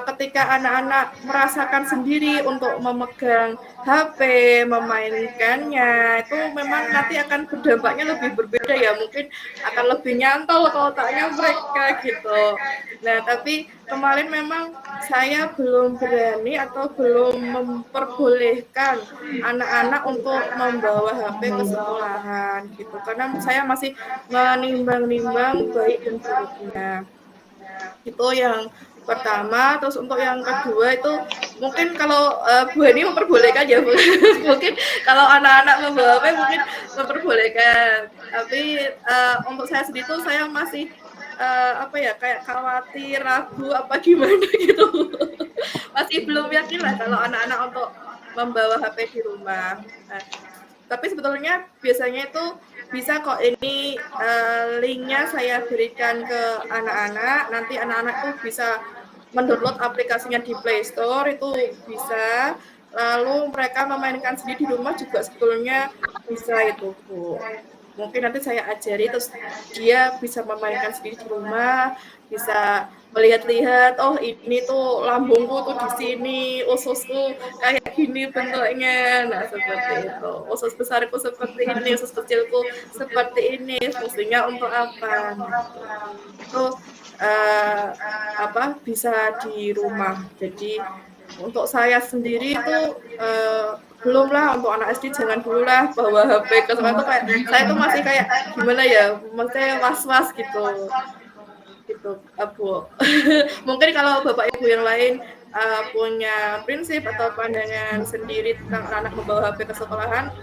ketika anak-anak merasakan sendiri untuk memegang HP, memainkannya, itu memang nanti akan berdampaknya lebih berbeda ya, mungkin akan lebih nyantol ke otaknya mereka gitu. Nah, tapi kemarin memang saya belum berani atau belum memperbolehkan anak-anak untuk membawa HP ke sekolahan gitu, karena saya masih menimbang-nimbang baik dan buruknya. Itu yang pertama. Terus untuk yang kedua itu mungkin kalau Bu Hani memperbolehkan ya Bu. Mungkin kalau anak-anak membawa HP mungkin memperbolehkan, tapi untuk saya sendiri tuh saya masih kayak khawatir, ragu apa gimana gitu. Masih belum yakin lah kalau anak-anak untuk membawa HP di rumah. Nah, Tapi sebetulnya biasanya itu bisa kok ini linknya saya berikan ke anak-anak. Nanti anak-anak tuh bisa mendownload aplikasinya di Play Store, itu bisa. Lalu mereka memainkan sendiri di rumah juga sebetulnya bisa itu, Bu. Mungkin nanti saya ajari terus dia bisa memainkan sendiri di rumah, bisa melihat-lihat, oh ini tuh lambungku tuh di sini, ususku kayak gini bentuknya. Nah, seperti itu. Usus besarku seperti ini, usus kecilku seperti ini. Fungsinya untuk apa? Itu bisa di rumah. Jadi untuk saya sendiri itu belum lah, untuk anak SD jangan dulu lah bawa HP ke sekolah tuh, kayak saya tuh masih kayak gimana ya, maksudnya was-was gitu Bu. Mungkin kalau Bapak Ibu yang lain punya prinsip atau pandangan sendiri tentang anak membawa HP ke sekolahan,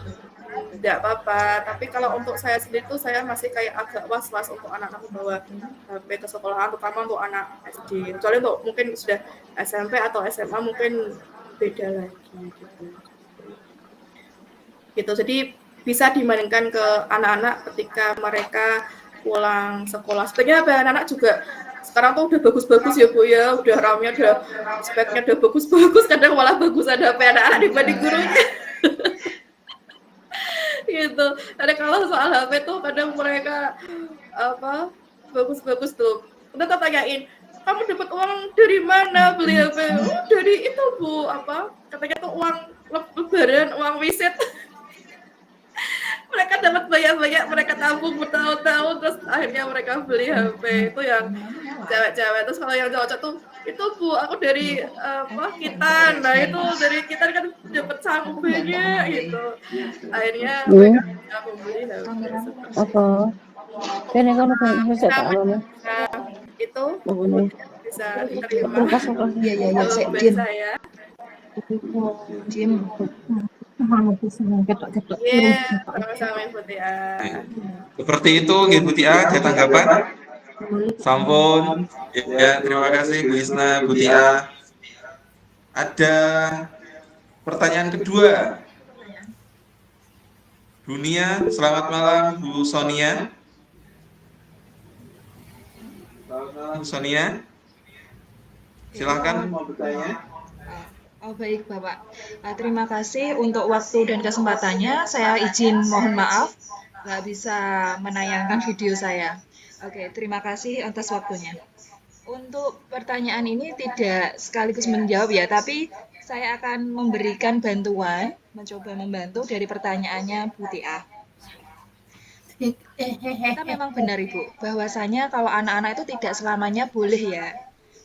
tidak apa-apa. Tapi kalau untuk saya sendiri tuh saya masih kayak agak was-was untuk anak-anak membawa HP ke sekolahan, terutama untuk anak SD. Kecuali untuk mungkin sudah SMP atau SMA mungkin beda lagi gitu. Jadi bisa dibandingkan ke anak-anak ketika mereka pulang sekolah. Sebenarnya anak-anak juga sekarang tuh udah bagus-bagus ya Bu ya, udah RAM-nya udah speknya udah bagus-bagus, kadang malah bagus ada HP anak-anak dibanding gurunya. Gitu. Ada kalau soal HP tuh kadang mereka bagus-bagus tuh. Udah tanyain, kamu dapat uang dari mana beli HP? Dari itu Bu, katanya tuh uang lebaran, uang wisit. Mereka dapat banyak-banyak, mereka tabung bertahun-tahun, terus akhirnya mereka beli HP. Itu yang cewek-cewek. Terus kalau yang cowok tuh, itu Bu, aku dari Kitan. Nah itu dari Kitan kan dapat saku banyak gitu. Akhirnya mereka bisa membeli HP. Kene kono bisa tak ngono. Itu bisa diterima. Iya, Saya. Dim. Sama-sama Ibu Tia. Seperti itu, Ibu Tia, ada tanggapan? Sampun. Ya, terima kasih Bu Isna, Bu Tia. Ada pertanyaan kedua. Dunia, selamat malam Bu Sonia. Bu Sonia, silakan. Mau bertanya? Oh baik Bapak, terima kasih untuk waktu dan kesempatannya. Saya izin mohon maaf nggak bisa menayangkan video saya. Oke, terima kasih atas waktunya. Untuk pertanyaan ini tidak sekaligus menjawab ya, tapi saya akan memberikan bantuan, mencoba membantu dari pertanyaannya Bu Tia. Kita memang benar Ibu, bahwasanya kalau anak-anak itu tidak selamanya boleh ya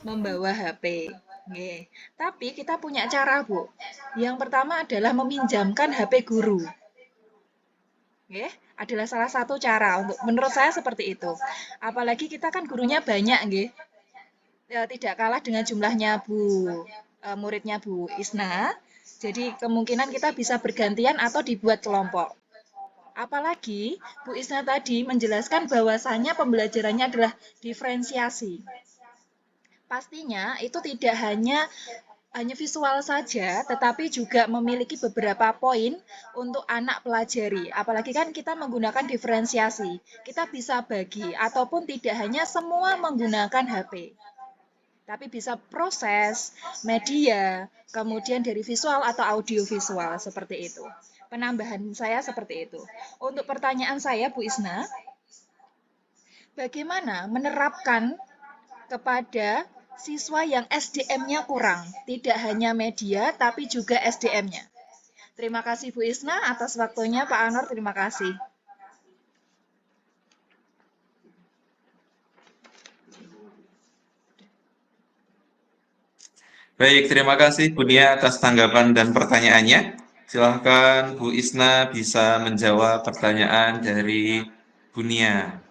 membawa HP. Oke. Tapi kita punya cara, Bu. Yang pertama adalah meminjamkan HP guru. Oke, adalah salah satu cara untuk menurut saya seperti itu. Apalagi kita kan gurunya banyak, nggih. Ya, tidak kalah dengan jumlahnya muridnya Bu Isna. Jadi kemungkinan kita bisa bergantian atau dibuat kelompok. Apalagi Bu Isna tadi menjelaskan bahwasannya pembelajarannya adalah diferensiasi. Pastinya itu tidak hanya visual saja, tetapi juga memiliki beberapa poin untuk anak pelajari. Apalagi kan kita menggunakan diferensiasi. Kita bisa bagi, ataupun tidak hanya semua menggunakan HP. Tapi bisa proses, media, kemudian dari visual atau audio visual, seperti itu. Penambahan saya seperti itu. Untuk pertanyaan saya, Bu Isna, bagaimana menerapkan kepada siswa yang SDM-nya kurang, tidak hanya media, tapi juga SDM-nya. Terima kasih Bu Isna atas waktunya, Pak Anwar, terima kasih. Baik, terima kasih Bu Nia atas tanggapan dan pertanyaannya. Silahkan Bu Isna bisa menjawab pertanyaan dari Bu Nia.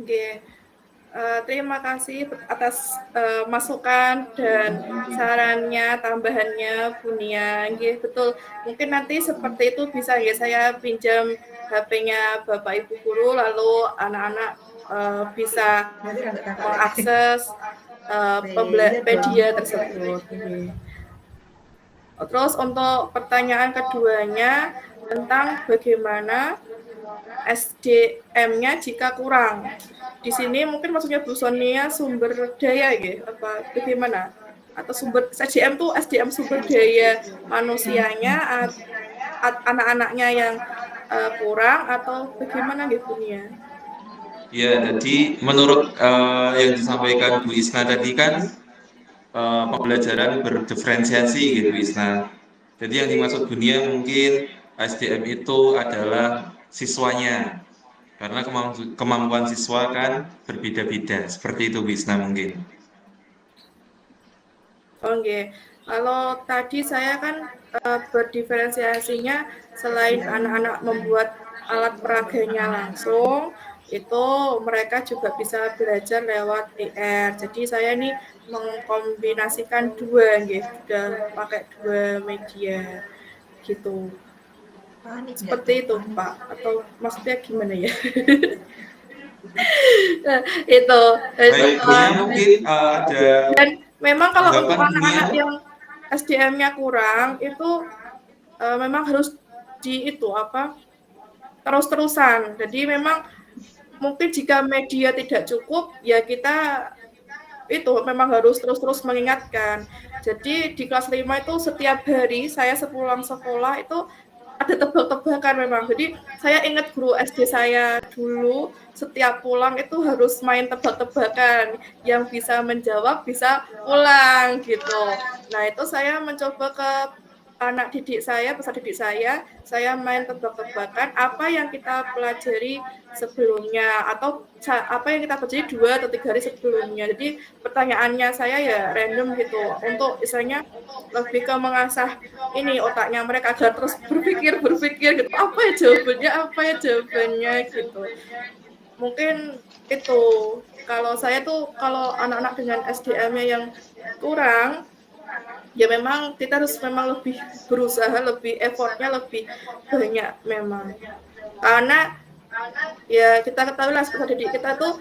Oke, terima kasih atas masukan dan sarannya, tambahannya Bu Nia. Oke, betul. Mungkin nanti seperti itu bisa ya, saya pinjam HP-nya Bapak Ibu guru, lalu anak-anak bisa mengakses media tersebut. Terus untuk pertanyaan keduanya tentang bagaimana SDM-nya jika kurang. Di sini mungkin maksudnya Bu Sonia sumber daya ya, apa bagaimana? Atau sumber SDM tuh SDM sumber daya manusianya, anak-anaknya yang kurang atau bagaimana gitu ya? Ya, jadi menurut yang disampaikan Bu Isna tadi kan pembelajaran berdiferensiasi gitu Isna. Jadi yang dimaksud dunia mungkin SDM itu adalah siswanya. Karena kemampuan siswa kan berbeda-beda. Seperti itu Bu Isna mungkin. Oke, kalau tadi saya kan berdiferensiasinya selain anak-anak membuat alat peraganya langsung, itu mereka juga bisa belajar lewat VR. Jadi saya nih mengkombinasikan dua, gitu, udah pakai dua media gitu. Seperti itu Pak, atau maksudnya gimana ya? Nah, itu. Baik, Nia mungkin ada. Dan memang kalau untuk tanggapan anak-anak Nia? yang SDM-nya kurang itu memang harus terus-terusan. Jadi memang mungkin jika media tidak cukup ya kita itu memang harus terus-terus mengingatkan. Jadi di kelas 5 itu setiap hari saya sepulang sekolah itu ada tebak-tebakan memang. Jadi saya ingat guru SD saya dulu setiap pulang itu harus main tebak-tebakan, yang bisa menjawab bisa pulang gitu. Nah itu saya mencoba ke anak didik saya, peserta didik saya main tebak-tebakan apa yang kita pelajari sebelumnya atau apa yang kita pelajari 2 atau 3 hari sebelumnya. Jadi pertanyaannya saya ya random gitu untuk istilahnya lebih ke mengasah ini otaknya mereka agar terus berpikir gitu, apa ya jawabannya gitu. Mungkin itu kalau saya tuh kalau anak-anak dengan SDM-nya yang kurang ya memang kita harus memang lebih berusaha, lebih effortnya lebih banyak memang, karena ya kita ketahui lah peserta didik kita tuh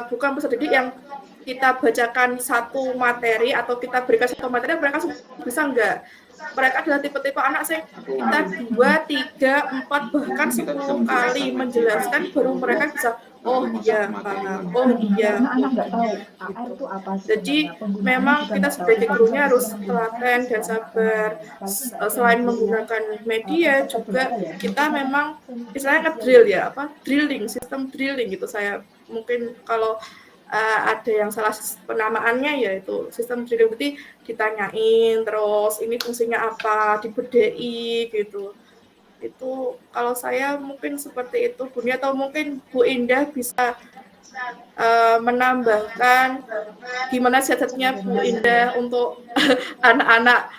bukan peserta didik yang kita bacakan satu materi atau kita berikan satu materi mereka bisa enggak. Mereka adalah tipe-tipe anak sih kita 2, 3, 4 bahkan 10 kali menjelaskan baru mereka bisa oh iya paham, oh iya. Jadi memang kita sebagai gurunya harus telaten dan sabar. Selain menggunakan media juga kita memang istilahnya ngedrill ya, sistem drilling gitu. Saya mungkin kalau ada yang salah penamaannya yaitu sistem drilling, berarti ditanyain terus ini fungsinya apa, dibedai gitu. Itu kalau saya mungkin seperti itu Bu Nia, atau mungkin Bu Indah bisa menambahkan gimana siasatnya Bu Indah untuk anak-anak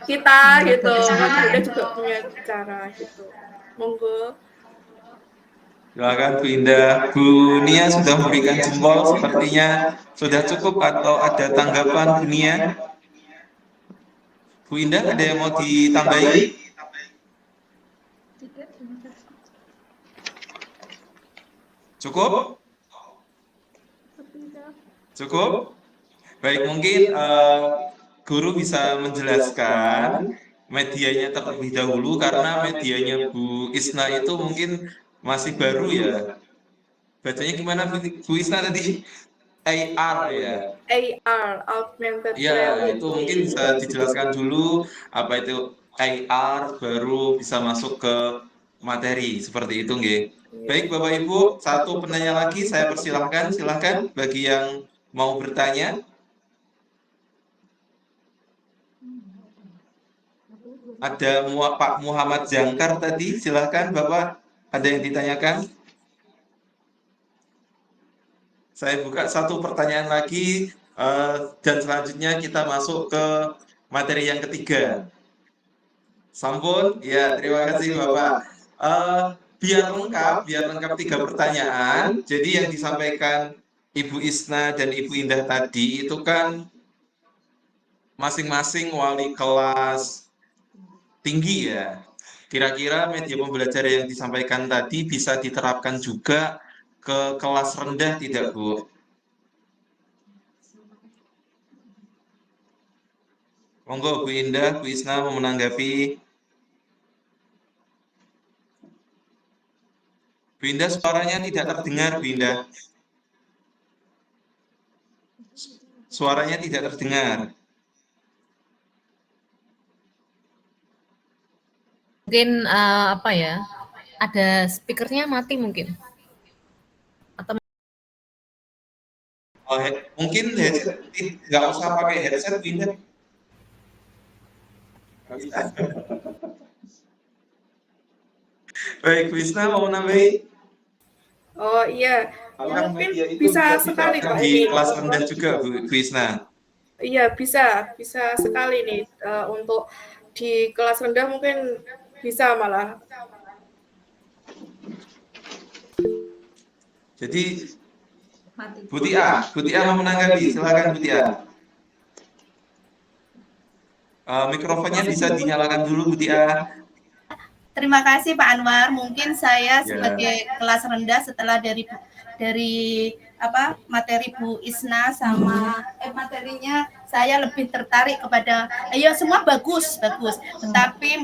kita gitu, kan Bu Indah juga punya cara gitu. Monggo. Silakan Bu Indah. Bu Nia sudah memberikan jempol, sepertinya sudah cukup atau ada tanggapan Bu Nia? Bu Indah ada yang mau ditambahi? Cukup? Cukup? Baik, mungkin guru bisa menjelaskan medianya terlebih dahulu karena medianya Bu Isna itu mungkin masih baru ya. Bacanya gimana Bu Isna tadi? AR ya. AR, augmented Ya, reality. itu mungkin bisa dijelaskan dulu apa itu AR baru bisa masuk ke materi seperti itu nggih. Baik Bapak Ibu, satu penanya lagi saya persilahkan, silahkan bagi yang mau bertanya. Ada Pak Muhammad Jangkar tadi, silahkan Bapak, ada yang ditanyakan? Saya buka satu pertanyaan lagi dan selanjutnya kita masuk ke materi yang ketiga. Sampun, ya terima kasih Bapak. Biar lengkap 3 pertanyaan. Jadi yang disampaikan Ibu Isna dan Ibu Indah tadi itu kan masing-masing wali kelas tinggi ya. Kira-kira media pembelajaran yang disampaikan tadi bisa diterapkan juga ke kelas rendah tidak Bu? Monggo Bu Indah, Bu Isna mau menanggapi. Bu Indah, suaranya tidak terdengar, Bu Indah. Suaranya tidak terdengar. Mungkin apa ya? Ada speakernya mati mungkin. Atau Oh, mungkin headset, nggak usah pakai headset, Bu Indah. Nggak bisa. Baik, Bu Isna mau nambahin? Oh iya, Apakah mungkin media itu bisa bisa sekali diterapkan Pak Di ini. kelas rendah juga, Bu Isna. Iya, bisa sekali nih untuk di kelas rendah mungkin bisa malah. Jadi, Bu Tia mau menanggapi, silakan Bu Tia. Mikrofonnya bisa dinyalakan dulu, Bu Tia. Terima kasih Pak Anwar. Mungkin saya Ya. sebagai kelas rendah setelah dari apa materi Bu Isna sama materinya saya lebih tertarik kepada semua bagus. Tetapi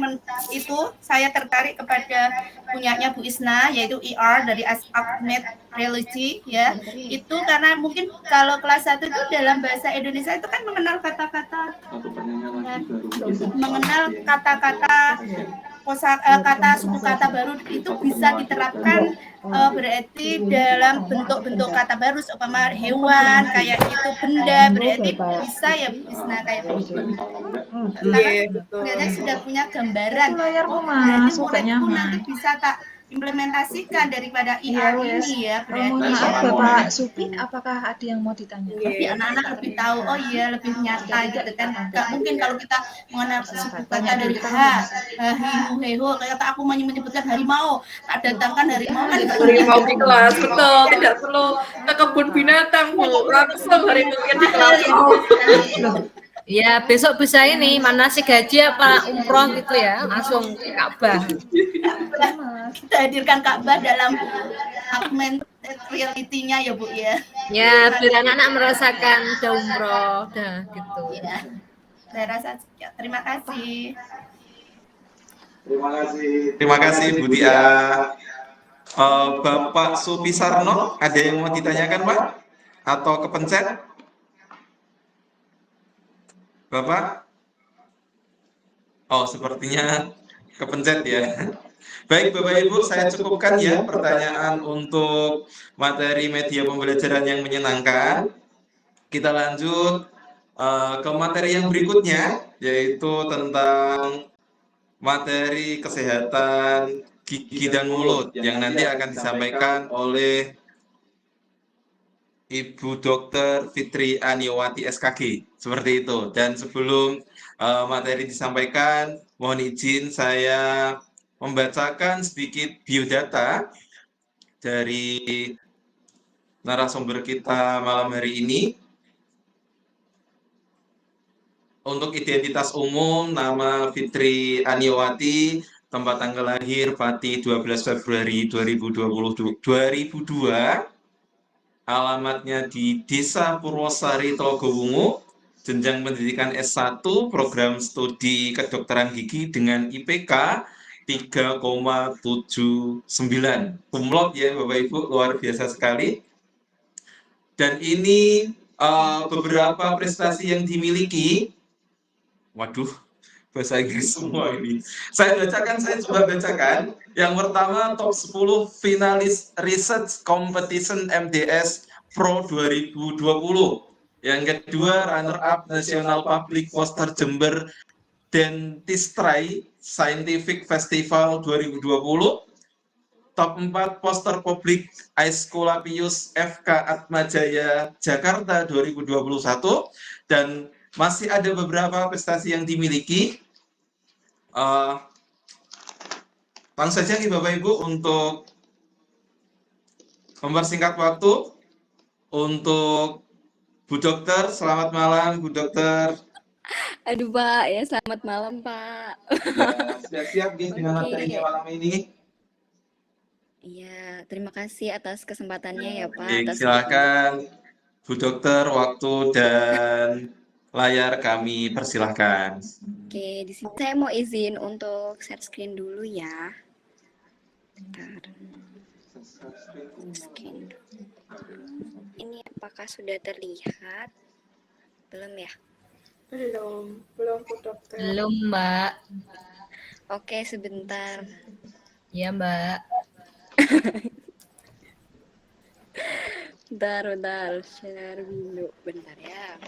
itu saya tertarik kepada punyanya Bu Isna yaitu ER dari Augmented Reality ya. Itu karena mungkin kalau kelas 1 itu dalam bahasa Indonesia itu kan mengenal kata-kata kata suku kata baru itu bisa diterapkan berarti dalam bentuk-bentuk kata baru seumpama hewan kayak gitu benda berarti bisa ya bisa kayak begitu karena sebenarnya sudah punya gambaran berarti mulaiku nanti bisa tak implementasikan daripada IR ini ya berarti Mohon maaf Bapak Supi, apakah ada yang mau ditanya? tapi anak-anak lebih tahu lebih nyata gitu kan nggak mungkin kalau kita mengenal suku kata dari hiu heho kata aku menyebutkan harimau tak datangkan harimau kan Harimau di kelas, betul. Tidak perlu ke kebun binatang, Bu. Langsung harimau di kelas. ya besok bisa ini manasik haji apa umroh gitu ya, langsung ke Ka'bah. kita hadirkan Ka'bah dalam augmented reality-nya ya Bu ya. Ya, biar anak-anak merasakan udah umroh, udah gitu. Ya. Saya rasa terima kasih. Terima kasih, Bu Tia. Bapak Supisarno, ada yang mau ditanyakan, Pak? Atau kepencet? Bapak? Oh, sepertinya kepencet ya. Baik, Bapak Ibu, saya cukupkan ya pertanyaan untuk materi media pembelajaran yang menyenangkan. Kita lanjut ke materi yang berikutnya, yaitu tentang materi kesehatan gigi dan mulut yang nanti akan disampaikan oleh Ibu Dr. Fitri Aniwati SKG, seperti itu. Dan sebelum materi disampaikan, mohon izin saya membacakan sedikit biodata dari narasumber kita malam hari ini. Untuk identitas umum, nama Fitri Aniwati, tempat tanggal lahir Pati 12 Februari 2002, alamatnya di Desa Purwosari, Telogowungu, jenjang pendidikan S1, program studi kedokteran gigi dengan IPK 3,79. Cum laude ya Bapak Ibu, luar biasa sekali. Dan ini beberapa prestasi yang dimiliki. Waduh, bahasa Inggris semua ini. Saya coba bacakan. Yang pertama, top 10 finalis Research Competition MDS Pro 2020. Yang kedua, runner-up National Public Poster Jember Dentistry Scientific Festival 2020. Top 4 poster publik Aesculapius FK Atmajaya Jakarta 2021. Dan masih ada beberapa prestasi yang dimiliki. Langsung saja nih Bapak Ibu untuk mempersingkat waktu untuk Bu Dokter. Selamat malam Bu Dokter. Aduh Pak, ya selamat malam Pak. Ya, sudah siap nih dengan materinya malam ini? Iya, terima kasih atas kesempatannya ya Pak. Baik, silakan Bu Dokter, waktu dan layar kami persilahkan. Oke, di sini saya mau izin untuk share screen dulu ya. Bentar. Screen. Ini apakah sudah terlihat? Belum ya? Belum Bu Dokter. Belum, Mbak. Oke, sebentar. Ya, Mbak. Bentar. Share dulu. Bentar ya.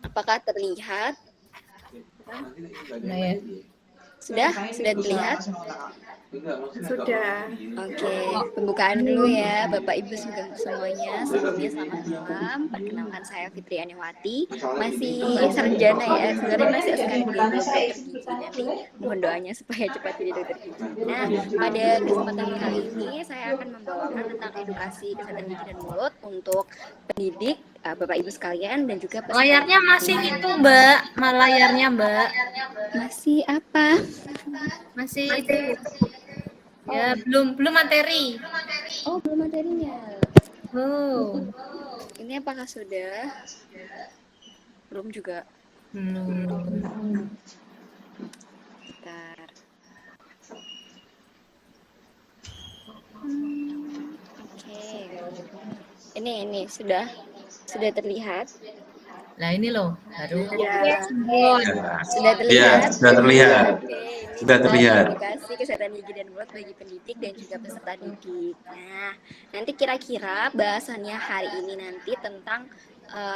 Apakah terlihat? Nah, ya. Sudah terlihat? Sudah. Oke, pembukaan dulu ya Bapak Ibu semuanya. Sebelumnya selamat malam. Perkenalkan saya Fitri Anewati. Masih sarjana ya, sebenarnya masih akan di dokter gigi. Nanti mohon doanya supaya cepat jadi dokter gigi. Nah, pada kesempatan kali ini saya akan membawakan tentang edukasi kesehatan gigi dan mulut untuk pendidik Bapak Ibu sekalian dan juga peserta. Layarnya masih itu, Mbak. Layarnya, Mbak. Masih apa? Masih itu. Ya, belum materi. Oh, belum materinya. Oh. Ini apakah sudah? Belum juga. Bentar. Oke. Ini sudah terlihat. Nah, ini loh, baru. Ya. Sudah terlihat. Ya, sudah terlihat. Oke, ini Sudah terlihat. edukasi kesehatan gigi dan mulut bagi pendidik dan juga peserta didik. Nah, nanti kira-kira bahasannya hari ini nanti tentang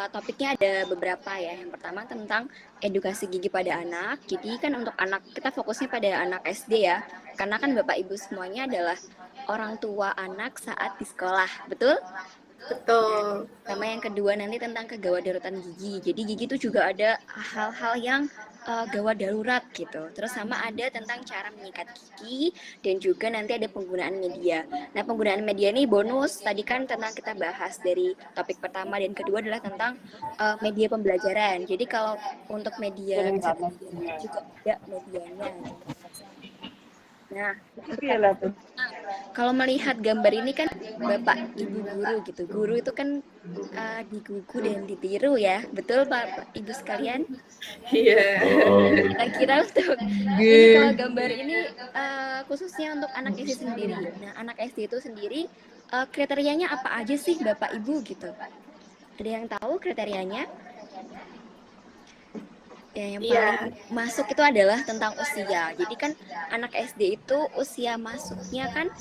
topiknya ada beberapa ya. Yang pertama tentang edukasi gigi pada anak. Jadi kan untuk anak, kita fokusnya pada anak SD ya. Karena kan Bapak Ibu semuanya adalah orang tua anak saat di sekolah, betul? Betul. Sama yang kedua nanti tentang kegawat daruratan gigi. Jadi gigi itu juga ada hal-hal yang gawat darurat gitu. Terus sama ada tentang cara menyikat gigi dan juga nanti ada penggunaan media. Nah, penggunaan media ini bonus. Tadi kan tentang kita bahas dari topik pertama dan kedua adalah tentang media pembelajaran. Jadi kalau untuk media kesehatan gigi juga ada medianya. Nah, kalau melihat gambar ini kan Bapak Ibu guru gitu. Guru itu kan digugu dan ditiru ya. Betul Pak Ibu sekalian? Iya. Kira-kira untuk ini kalau gambar ini khususnya untuk anak SD sendiri. Nah, anak SD itu sendiri kriterianya apa aja sih Bapak Ibu gitu? Ada yang tahu kriterianya? Ya, yang paling masuk itu adalah tentang usia. Jadi kan anak SD itu usia masuknya kan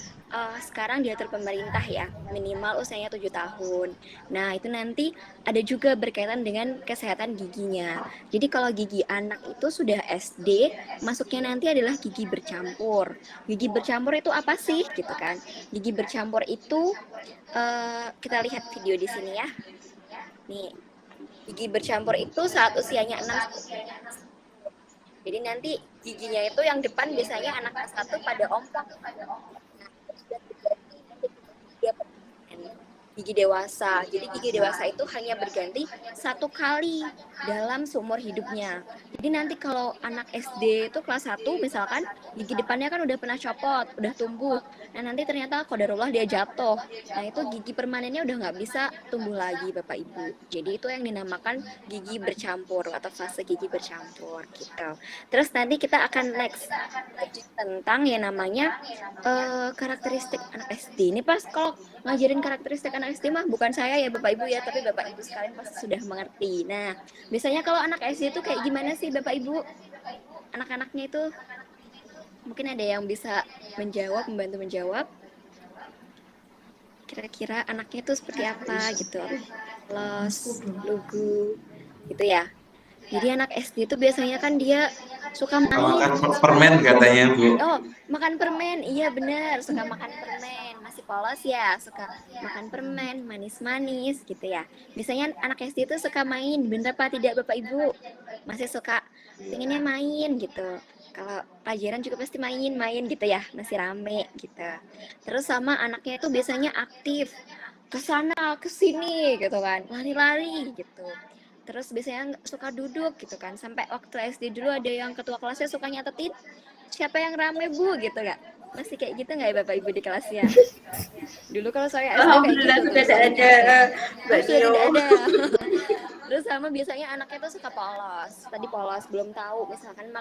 sekarang diatur pemerintah ya, minimal usianya 7 tahun. Nah, itu nanti ada juga berkaitan dengan kesehatan giginya. Jadi kalau gigi anak itu sudah SD, masuknya nanti adalah gigi bercampur. Gigi bercampur itu apa sih gitu kan? Gigi bercampur itu kita lihat video di sini ya. Nih. Gigi bercampur itu saat usianya 6. Jadi nanti giginya itu yang depan biasanya anak kelas 1 pada ompong. Gigi dewasa. Jadi gigi dewasa itu hanya berganti 1 kali dalam seumur hidupnya. Jadi nanti kalau anak SD itu kelas 1 misalkan gigi depannya kan udah pernah copot, udah tumbuh. Nah nanti ternyata qadarullah dia jatuh. Nah itu gigi permanennya udah nggak bisa tumbuh lagi Bapak Ibu. Jadi itu yang dinamakan gigi bercampur atau fase gigi bercampur gitu. Terus nanti kita akan next tentang yang namanya karakteristik anak SD. Ini pas kalau ngajarin karakteristik anak SD mah bukan saya ya Bapak Ibu ya, tapi Bapak Ibu sekalian pasti sudah mengerti. Nah, biasanya kalau anak SD itu kayak gimana sih Bapak Ibu? Anak-anaknya itu mungkin ada yang bisa membantu menjawab. Kira-kira anaknya itu seperti apa gitu. Los, lugu, gitu ya. Jadi anak SD itu biasanya kan dia suka main. Makan permen katanya Bu. Oh, makan permen. Iya benar, suka makan permen. Masih polos ya, suka makan permen, manis-manis gitu ya. Biasanya anak SD itu suka main, bener apa tidak Bapak Ibu? Masih suka pengennya main gitu. Kalau pelajaran juga pasti main gitu ya, masih rame gitu. Terus sama anaknya itu biasanya aktif, ke sana, ke sini gitu kan, lari-lari gitu. Terus biasanya suka duduk gitu kan, sampai waktu SD dulu ada yang ketua kelasnya suka nyatetin siapa yang rame Bu gitu nggak? Masih kayak gitu nggak ya Bapak Ibu di kelasnya? Dulu kalau saya SD kayak gitu. Alhamdulillah sudah ada. Sudah tidak ada. Terus sama biasanya anaknya tuh suka polos. Tadi polos, belum tahu misalkan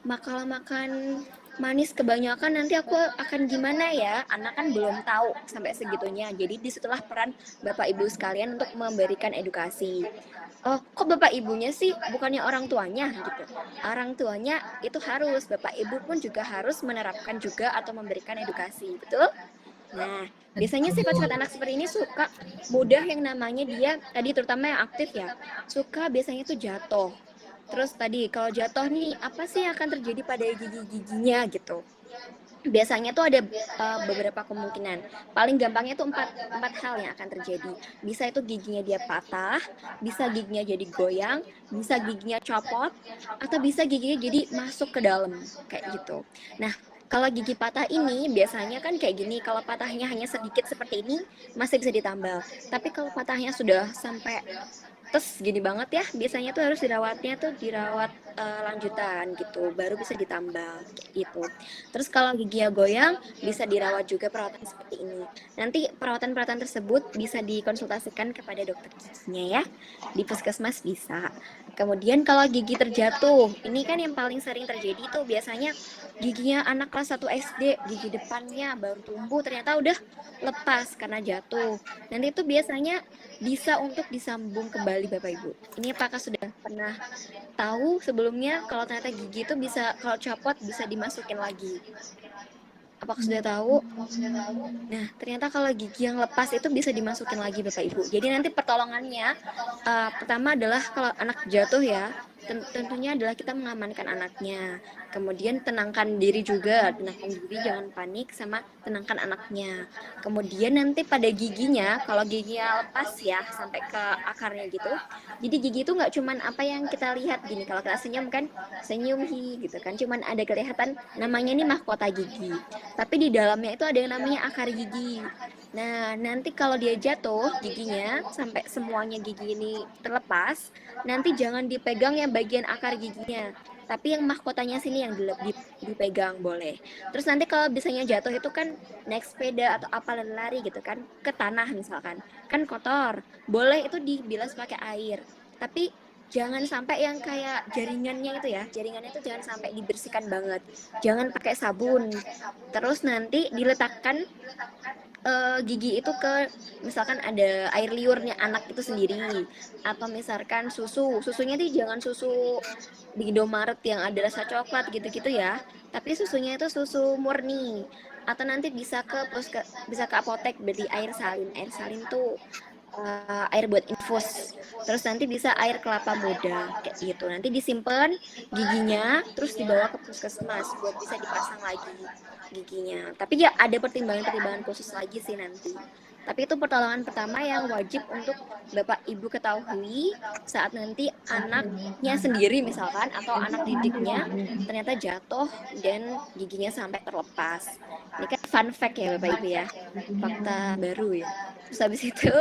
makan manis kebanyakan nanti aku akan gimana ya? Anak kan belum tahu sampai segitunya. Jadi disitulah peran Bapak Ibu sekalian untuk memberikan edukasi. Oh, kok Bapak Ibunya sih bukannya orang tuanya gitu. Orang tuanya itu harus, Bapak Ibu pun juga harus menerapkan juga atau memberikan edukasi, betul? Nah, biasanya sifat-sifat anak seperti ini suka mudah yang namanya dia tadi terutama yang aktif ya, suka biasanya tuh jatuh. Terus tadi kalau jatuh nih apa sih yang akan terjadi pada gigi-giginya gitu. Biasanya tuh ada beberapa kemungkinan. Paling gampangnya tuh empat hal yang akan terjadi. Bisa itu giginya dia patah, bisa giginya jadi goyang, bisa giginya copot, atau bisa giginya jadi masuk ke dalam kayak gitu. Nah, kalau gigi patah ini biasanya kan kayak gini, kalau patahnya hanya sedikit seperti ini masih bisa ditambal. Tapi kalau patahnya sudah sampai terus gini banget ya, biasanya tuh harus dirawat lanjutan gitu, baru bisa ditambal kayak gitu. Terus kalau giginya goyang bisa dirawat juga perawatan seperti ini. Nanti perawatan-perawatan tersebut bisa dikonsultasikan kepada dokter giginya ya, di puskesmas bisa. Kemudian kalau gigi terjatuh, ini kan yang paling sering terjadi tuh biasanya giginya anak kelas 1 SD, gigi depannya baru tumbuh ternyata udah lepas karena jatuh. Nanti itu biasanya bisa untuk disambung kembali Bapak Ibu. Ini apakah sudah pernah tahu sebelumnya kalau ternyata gigi itu bisa kalau copot bisa dimasukin lagi? Apakah sudah tahu? Nah, ternyata kalau gigi yang lepas itu bisa dimasukin lagi Bapak Ibu. Jadi nanti pertolongannya pertama adalah kalau anak jatuh ya, tentunya adalah kita mengamankan anaknya. Kemudian tenangkan diri juga, tenangkan diri jangan panik sama tenangkan anaknya. Kemudian nanti pada giginya, kalau giginya lepas ya sampai ke akarnya gitu. Jadi gigi itu nggak cuman apa yang kita lihat gini, kalau kita senyum kan senyum gitu kan, cuman ada kelihatan namanya ini mahkota gigi. Tapi di dalamnya itu ada yang namanya akar gigi. Nah, nanti kalau dia jatuh giginya sampai semuanya gigi ini terlepas, nanti jangan dipegang yang bagian akar giginya. Tapi yang mahkotanya sini yang dipegang boleh. Terus nanti kalau misalnya jatuh itu kan naik sepeda atau apa lari gitu kan ke tanah misalkan, kan kotor. Boleh itu dibilas pakai air. Tapi jangan sampai yang kayak jaringannya itu ya, jaringannya itu jangan sampai dibersihkan banget. Jangan pakai sabun. Terus nanti diletakkan gigi itu ke misalkan ada air liurnya anak itu sendiri atau misalkan susunya tuh jangan susu di Indomaret yang ada rasa coklat gitu-gitu ya, tapi susunya itu susu murni atau nanti bisa ke apotek beli air salin tuh air buat infus. Terus nanti bisa air kelapa muda kayak gitu. Nanti disimpan giginya terus dibawa ke puskesmas buat bisa dipasang lagi giginya. Tapi ya ada pertimbangan-pertimbangan khusus lagi sih nanti. Tapi itu pertolongan pertama yang wajib untuk Bapak Ibu ketahui saat nanti anaknya sendiri misalkan atau anak didiknya ternyata jatuh dan giginya sampai terlepas. Ini kan fun fact ya Bapak Ibu ya, fakta baru ya. Terus habis itu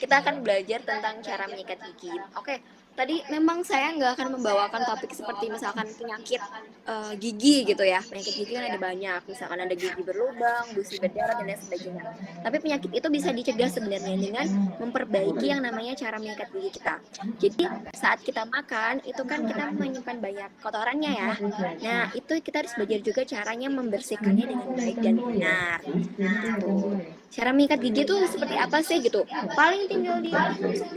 kita akan belajar tentang cara menyikat gigi. Oke, tadi memang saya nggak akan membawakan topik seperti misalkan penyakit gigi gitu ya. Penyakit gigi kan ada banyak, misalkan ada gigi berlubang, gusi berdarah dan lain sebagainya. Tapi penyakit itu bisa dicegah sebenarnya dengan memperbaiki yang namanya cara menyikat gigi kita. Jadi saat kita makan itu kan kita menyimpan banyak kotorannya ya. Nah itu kita harus belajar juga caranya membersihkannya dengan baik dan benar. Gitu. Cara menyikat gigi itu seperti apa sih gitu? Paling tinggal di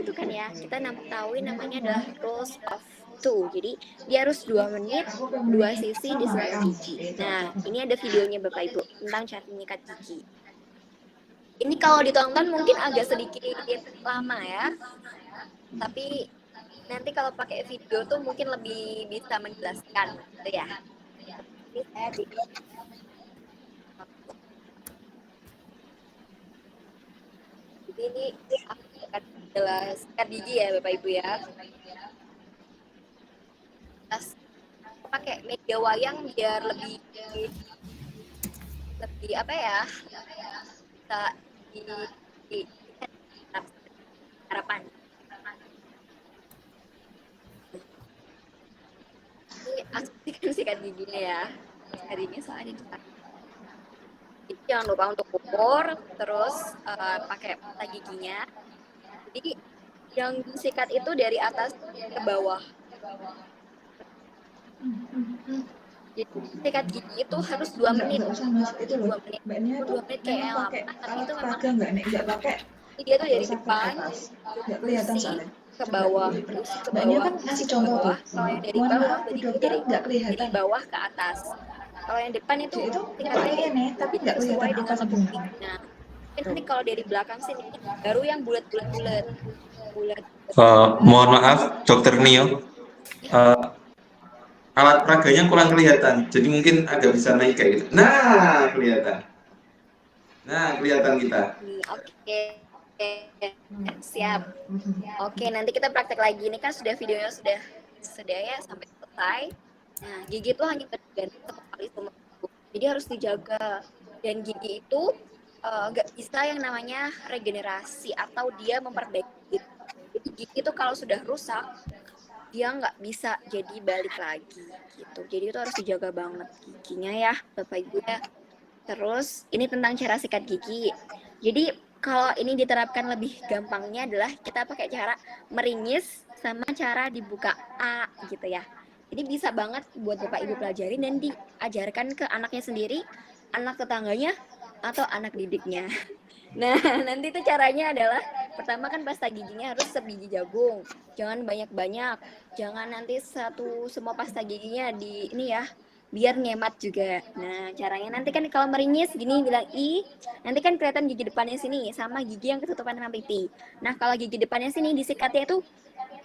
gitu kan ya. Kita tahu namanya adalah rules of two. Jadi dia harus 2 menit 2 sisi di sebelah gigi. Nah ini ada videonya Bapak Ibu tentang cara menyikat gigi. Ini kalau ditonton mungkin agak sedikit lama ya. Tapi nanti kalau pakai video tuh mungkin lebih bisa menjelaskan gitu ya. Ini saya ini akan jelaskan gigi ya Bapak Ibu ya. Pakai media wayang biar lebih apa ya, bisa di harapan. Ini asik sikat giginya ya. Harinya soalnya jadi jangan lupa untuk ukur, terus pakai pasta giginya. Jadi yang disikat itu dari atas ke bawah. Jadi sikat gigi itu harus 2 menit. Enggak usah Mas, itu loh. 2 menit. Mbaknya tuh 2 menit kayak memang yang pakai lama, tapi alat itu memang peraga enggak nih? Enggak pakai. dia tuh Enggak dari usah ke depan atas. Enggak kelihatan bersih soalnya. ke Coba bawah, Ibu lipat. bersih ke Mbaknya bawah, kan bersih ngasih ke contoh tuh. bawah. Kalau yang dari Mohon bawah maaf Bu berarti Dokter enggak dari kelihatan. bawah ke atas. Kalau yang depan itu Dia itu sikatnya pakai kayak ini gitu, tapi jadi enggak kelihatan sesuai apa dengan lekuk hidungnya. giginya. Tapi Tuh. nanti kalau dari belakang sini baru yang bulat-bulat, bulat. Mohon maaf, Dokter Nio. Alat peraganya kurang kelihatan, jadi mungkin agak bisa naik kayak gitu. Nah, kelihatan. Nah, kelihatan kita. Oke, siap. Oke, nanti kita praktek lagi. Ini kan sudah videonya sudah ya sampai selesai. Nah, gigi itu hanya berganti satu kali seumur hidup. Jadi harus dijaga. Dan gigi itu nggak bisa yang namanya regenerasi atau dia memperbaiki. Jadi gigi itu kalau sudah rusak, dia nggak bisa jadi balik lagi gitu. Jadi itu harus dijaga banget giginya ya, Bapak Ibu ya. Terus ini tentang cara sikat gigi. Jadi kalau ini diterapkan lebih gampangnya adalah kita pakai cara meringis sama cara dibuka A gitu ya. Jadi bisa banget buat Bapak Ibu pelajari dan diajarkan ke anaknya sendiri, anak tetangganya, atau anak didiknya. Nah, nanti itu caranya adalah pertama kan pasta giginya harus sebiji jagung. Jangan banyak-banyak. Jangan nanti semua pasta giginya di ini ya, biar ngemat juga. Nah, caranya nanti kan kalau meringis gini bilang I, nanti kan kelihatan gigi depannya sini sama gigi yang ketutupan dengan pipi. Nah, kalau gigi depannya sini disikatnya itu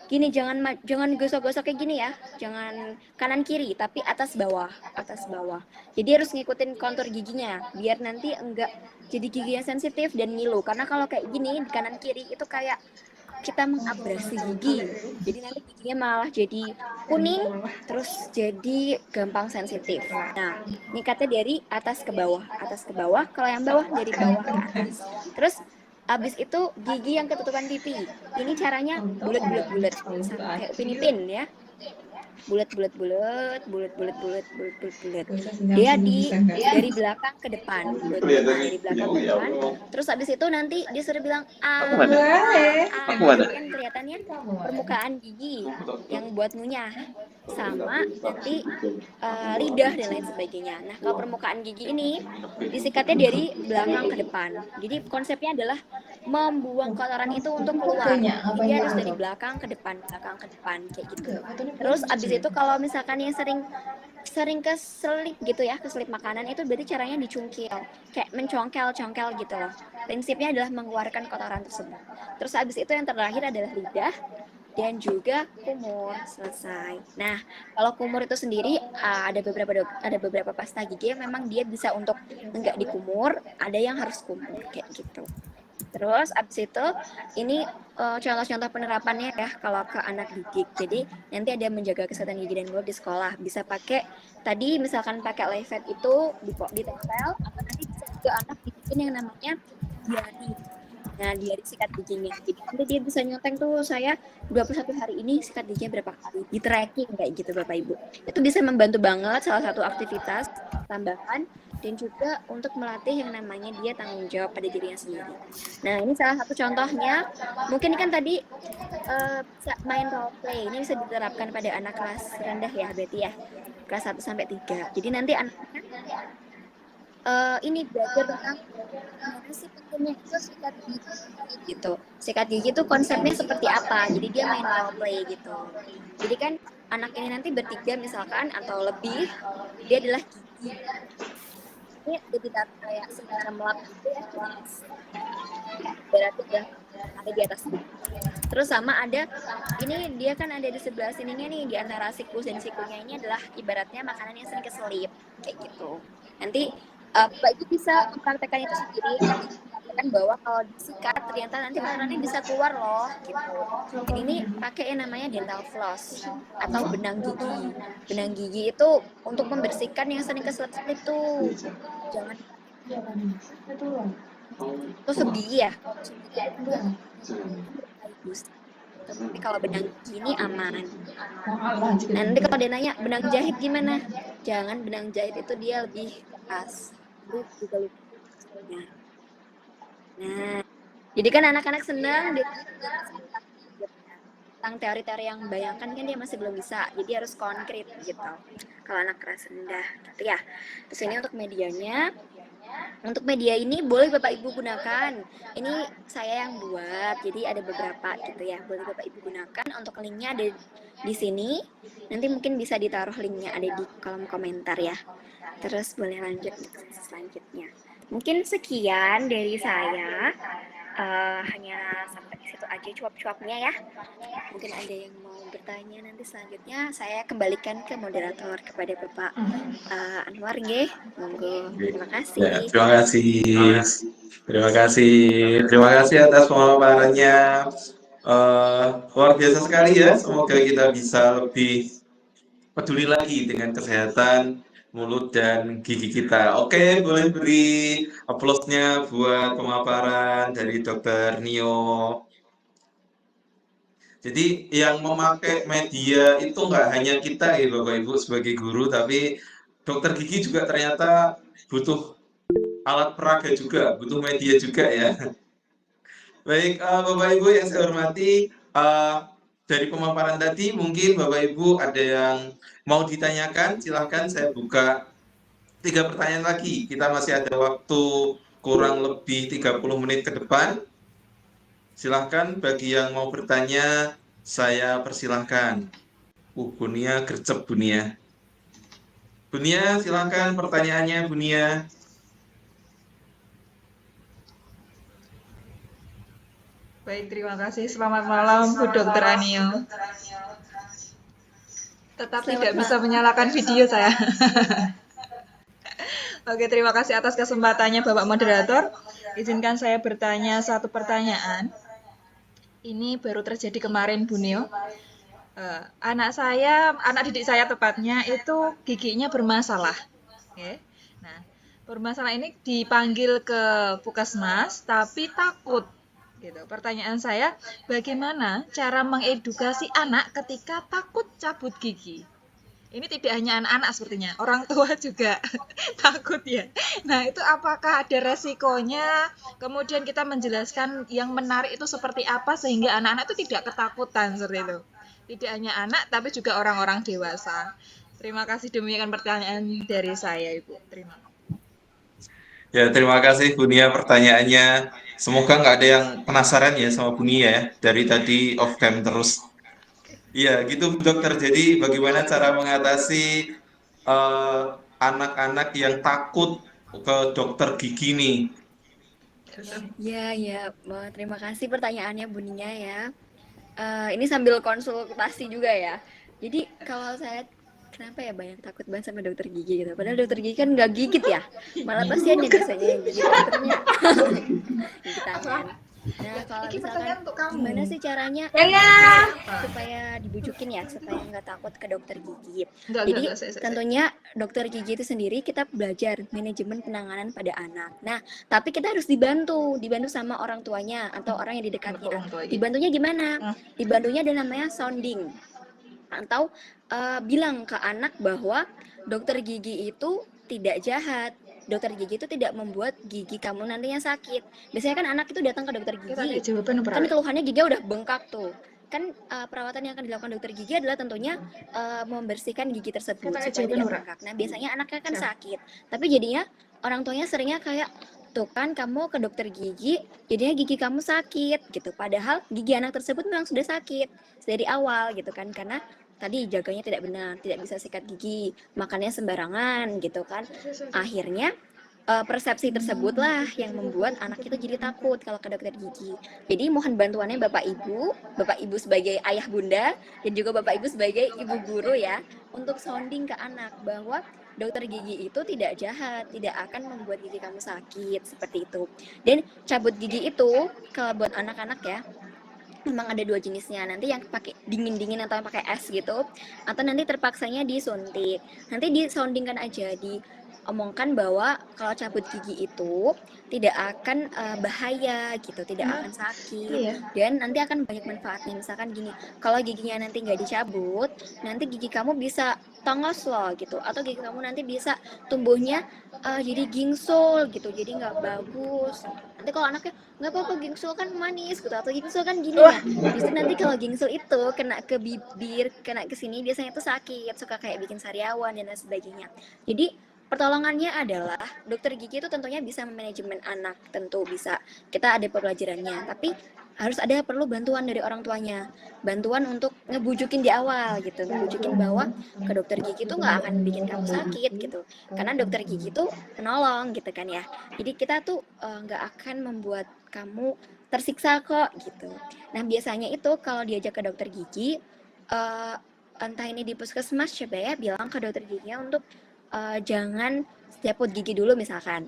gini, jangan gosok-gosok kayak gini ya. Jangan kanan kiri, tapi atas bawah, atas bawah. Jadi harus ngikutin kontur giginya biar nanti enggak jadi gigi yang sensitif dan ngilu. Karena kalau kayak gini di kanan kiri itu kayak kita mengabrasi gigi, jadi nanti giginya malah jadi kuning, terus jadi gampang sensitif. Nah, nikatnya dari atas ke bawah, kalau yang bawah dari bawah ke atas. Terus abis itu gigi yang ketutupan pipi, ini caranya bulat sama kayak Upin Ipin ya. Bulat. Dia dari belakang ke depan, dari belakang ke depan. Terus habis itu nanti dia sudah bilang kan kelihatannya permukaan gigi yang buat ngunyah sama nanti lidah dan lain sebagainya. Nah, kalau permukaan gigi ini disikatnya dari belakang ke depan. Jadi konsepnya adalah membuang kotoran itu untuk keluar. Jadi harus dari belakang ke depan kayak gitu. Terus abis itu kalau misalkan yang sering keselip gitu ya, keselip makanan itu berarti caranya dicungkil, kayak mencongkel gitu loh. Prinsipnya adalah mengeluarkan kotoran tersebut. Terus abis itu yang terakhir adalah lidah dan juga kumur. Selesai. Nah, kalau kumur itu sendiri ada beberapa pasta gigi yang memang dia bisa untuk enggak dikumur, ada yang harus kumur kayak gitu. Terus abis itu ini contoh-contoh penerapannya ya kalau ke anak didik. Jadi nanti ada menjaga kesehatan gigi dan mulut di sekolah. Bisa pakai tadi misalkan pakai levet itu ditempel, atau nanti bisa juga anak dibikin yang namanya diari. Nah, diari sikat giginya. Jadi nanti dia bisa nyontek tuh saya 21 hari ini sikat giginya berapa kali. Di tracking kayak gitu Bapak Ibu. Itu bisa membantu banget, salah satu aktivitas tambahan dan juga untuk melatih yang namanya dia tanggung jawab pada dirinya sendiri. Nah, ini salah satu contohnya. Mungkin kan tadi main role play. Ini bisa diterapkan pada anak kelas rendah ya, berarti ya. Kelas 1 sampai 3. Jadi nanti anaknya ini belajar tentang gimana sih pentingnya itu sikat gigi gitu. Sikat gigi itu konsepnya seperti apa. Jadi dia main role play gitu. Jadi kan anak ini nanti bertiga misalkan atau lebih, dia adalah gigi. Ini ada kayak semacam lap gitu ya, berarti udah ada di atas gigi. Terus sama ada ini dia kan ada di sebelah sininya nih, di antara siklus dan sikunya ini adalah ibaratnya makanan yang sering keselip kayak gitu. Nanti Bapak Ibu bisa mempraktekkan itu sendiri, mengatakan bahwa kalau disikat ternyata nanti kotorannya bisa keluar loh gitu. Jadi ini pakai yang namanya dental floss atau benang gigi. Benang gigi itu untuk membersihkan yang sering keselip tuh. Jangan tusuk gigi ya. Tapi kalau benang gigi ini aman. Nanti kalau dia nanya benang jahit gimana? Jangan, benang jahit itu dia lebih keras. Nah, jadi kan anak-anak senang dia tentang teori-teori yang bayangkan kan dia masih belum bisa, jadi harus konkret gitu kalau anak kelas rendah gitu ya. Terus ini untuk media ini boleh Bapak Ibu gunakan. Ini saya yang buat, jadi ada beberapa gitu ya. Boleh Bapak Ibu gunakan. Untuk linknya ada di sini. Nanti mungkin bisa ditaruh linknya ada di kolom komentar ya. Terus boleh lanjut ke sesi selanjutnya. Mungkin sekian dari saya. Hanya sampai di situ aja cuap-cuapnya ya. Mungkin ada yang mau bertanya, nanti selanjutnya saya kembalikan ke moderator kepada Bapak Anwar nggih. Monggo. Terima kasih. Ya, terima kasih atas pemaparannya. Luar biasa sekali ya. Semoga kita bisa lebih peduli lagi dengan kesehatan mulut dan gigi kita. Oke, boleh beri aplausnya buat pemaparan dari Dr. Nio. Jadi yang memakai media itu nggak hanya kita ya Bapak Ibu sebagai guru, tapi dokter gigi juga ternyata butuh alat peraga juga, butuh media juga ya. Baik, Bapak Ibu yang saya hormati, dari pemaparan tadi mungkin Bapak Ibu ada yang mau ditanyakan, silahkan saya buka 3 pertanyaan lagi. Kita masih ada waktu kurang lebih 30 menit ke depan. Silahkan bagi yang mau bertanya, saya persilahkan. Bunia gercep Bunia. Bunia, silahkan pertanyaannya Bunia. Baik, terima kasih. Selamat malam Bu Dr. Anio. Tetap tidak bisa menyalakan video saya. Oke, terima kasih atas kesempatannya Bapak Moderator. Izinkan saya bertanya satu pertanyaan. Ini baru terjadi kemarin Bu Nio. Anak didik saya tepatnya itu giginya bermasalah. Oke. Nah, bermasalah ini dipanggil ke puskesmas tapi takut. Gitu. Pertanyaan saya, bagaimana cara mengedukasi anak ketika takut cabut gigi? Ini tidak hanya anak-anak sepertinya, orang tua juga takut ya. Nah, itu apakah ada resikonya? Kemudian kita menjelaskan yang menarik itu seperti apa sehingga anak-anak itu tidak ketakutan seperti itu. Tidak hanya anak, tapi juga orang-orang dewasa. Terima kasih, demikian pertanyaan dari saya, Ibu. Terima kasih. Ya, terima kasih Bunia pertanyaannya. Semoga nggak ada yang penasaran ya sama Bunia ya, dari tadi off cam terus. Iya, gitu dokter. Jadi bagaimana cara mengatasi anak-anak yang takut ke dokter gigi nih? Ya, terima kasih pertanyaannya Bunia ya. Ini sambil konsultasi juga ya. Jadi kalau saya kenapa ya banyak takut banget sama dokter gigi gitu. Padahal dokter gigi kan nggak gigit ya. Malah pasiennya biasanya yang gigit dokternya. Gigit tangan. Nah, kalau misalkan gimana sih caranya supaya dibujukin ya, supaya nggak takut ke dokter gigi. Jadi tentunya dokter gigi itu sendiri kita belajar manajemen penanganan pada anak. Nah, tapi kita harus dibantu sama orang tuanya atau orang yang di dekatnya. Dibantunya gimana? Dibantunya ada namanya sounding atau bilang ke anak bahwa dokter gigi itu tidak jahat. Dokter gigi itu tidak membuat gigi kamu nantinya sakit. Biasanya kan anak itu datang ke dokter gigi, kan keluhannya gigi udah bengkak tuh. Kan perawatan yang akan dilakukan dokter gigi adalah tentunya membersihkan gigi tersebut supaya tidak bengkak. Nah, biasanya anaknya kan sakit, tapi jadinya orang tuanya seringnya kayak, tuh kan kamu ke dokter gigi, jadinya gigi kamu sakit gitu. Padahal gigi anak tersebut memang sudah sakit dari awal gitu kan, karena tadi jaganya tidak benar, tidak bisa sikat gigi, makannya sembarangan gitu kan. Akhirnya persepsi tersebutlah yang membuat anak itu jadi takut kalau ke dokter gigi. Jadi mohon bantuannya Bapak Ibu sebagai ayah bunda, dan juga Bapak Ibu sebagai ibu guru ya, untuk sounding ke anak bahwa dokter gigi itu tidak jahat, tidak akan membuat gigi kamu sakit, seperti itu. Dan cabut gigi itu kalau buat anak-anak ya, memang ada 2 jenisnya, nanti yang pakai dingin-dingin atau yang pakai es gitu, atau nanti terpaksanya disuntik. Nanti disoundingkan aja, omongkan bahwa kalau cabut gigi itu tidak akan bahaya gitu, tidak akan sakit, Iya. dan nanti akan banyak manfaatnya. Misalkan gini, kalau giginya nanti nggak dicabut, nanti gigi kamu bisa tongos loh gitu, atau gigi kamu nanti bisa tumbuhnya jadi gingsul gitu, jadi nggak bagus. Nanti kalau anaknya nggak apa-apa, gingsul kan manis gitu, atau gingsul kan gini ya, justru nanti kalau gingsul itu kena ke bibir, kena ke sini, biasanya itu sakit, suka kayak bikin sariawan dan lain sebagainya. Jadi pertolongannya adalah dokter gigi itu tentunya bisa memanajemen anak, tentu bisa, kita ada pembelajarannya, tapi harus ada perlu bantuan dari orang tuanya, bantuan untuk ngebujukin di awal gitu, ngebujukin bahwa ke dokter gigi itu nggak akan bikin kamu sakit gitu, karena dokter gigi itu penolong gitu kan ya, jadi kita tuh nggak akan membuat kamu tersiksa kok gitu. Nah biasanya itu kalau diajak ke dokter gigi, entah ini di puskesmas, coba ya bilang ke dokter giginya untuk jangan cabut gigi dulu misalkan,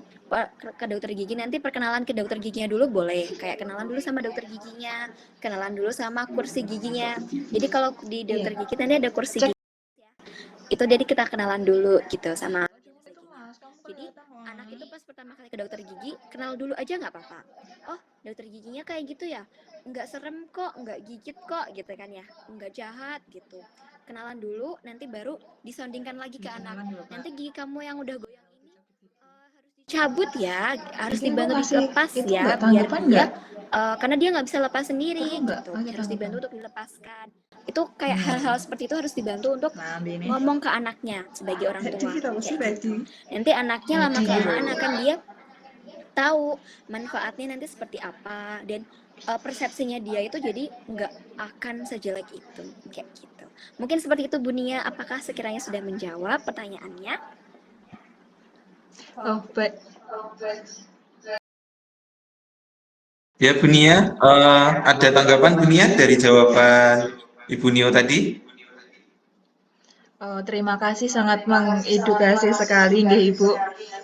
ke dokter gigi, nanti perkenalan ke dokter giginya dulu boleh, kayak kenalan dulu sama dokter giginya, kenalan dulu sama kursi giginya. Jadi kalau di dokter gigi nanti ada kursi gigi, itu jadi kita kenalan dulu gitu sama. Jadi anak itu pas pertama kali ke dokter gigi, kenal dulu aja nggak apa-apa. Oh, dokter giginya kayak gitu ya, nggak serem kok, nggak gigit kok gitu kan ya, nggak jahat gitu. Kenalan dulu, nanti baru disondingkan lagi ke anak. Nanti gigi kamu yang udah goyang ini harus dicabut ya, harus dibantu dilepas ya, biar dia karena dia nggak bisa lepas sendiri gitu, harus dibantu untuk dilepaskan. Itu kayak hal-hal seperti itu harus dibantu untuk ngomong ke anaknya sebagai orang tua. Kayak gitu. Nanti anaknya lama-kelamaan akan dia tahu manfaatnya nanti seperti apa, dan persepsinya dia itu jadi nggak akan sejelek itu, kayak gitu. Mungkin seperti itu Bu Nia, apakah sekiranya sudah menjawab pertanyaannya? Oh, baik. Ya Bu Nia, ada tanggapan Bu Nia dari jawaban Ibu Nio tadi? Oh, terima kasih, sangat mengedukasi sekali nggih Ibu.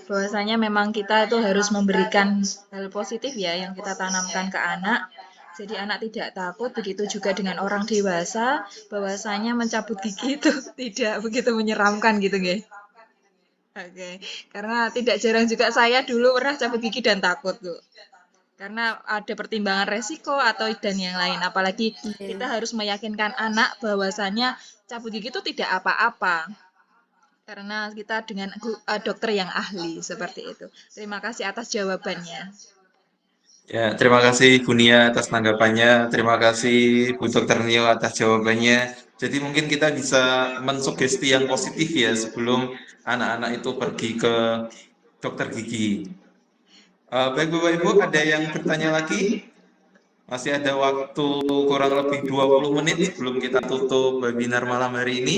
Bahwasanya memang kita itu harus memberikan hal positif ya yang kita tanamkan ke anak. Jadi anak tidak takut, begitu juga dengan orang dewasa, bahwasanya mencabut gigi itu tidak begitu menyeramkan gitu nggih. Oke, karena tidak jarang juga saya dulu pernah cabut gigi dan takut tuh. Karena ada pertimbangan resiko atau dan yang lain, apalagi kita harus meyakinkan anak bahwasanya cabut gigi itu tidak apa-apa. Karena kita dengan dokter yang ahli seperti itu. Terima kasih atas jawabannya. Ya, terima kasih Bu Nia atas tanggapannya, terima kasih Bu Dr. Nio atas jawabannya. Jadi mungkin kita bisa mensugesti yang positif ya sebelum anak-anak itu pergi ke dokter gigi. Baik Bapak Ibu, ada yang bertanya lagi? Masih ada waktu kurang lebih 20 menit sebelum kita tutup webinar malam hari ini.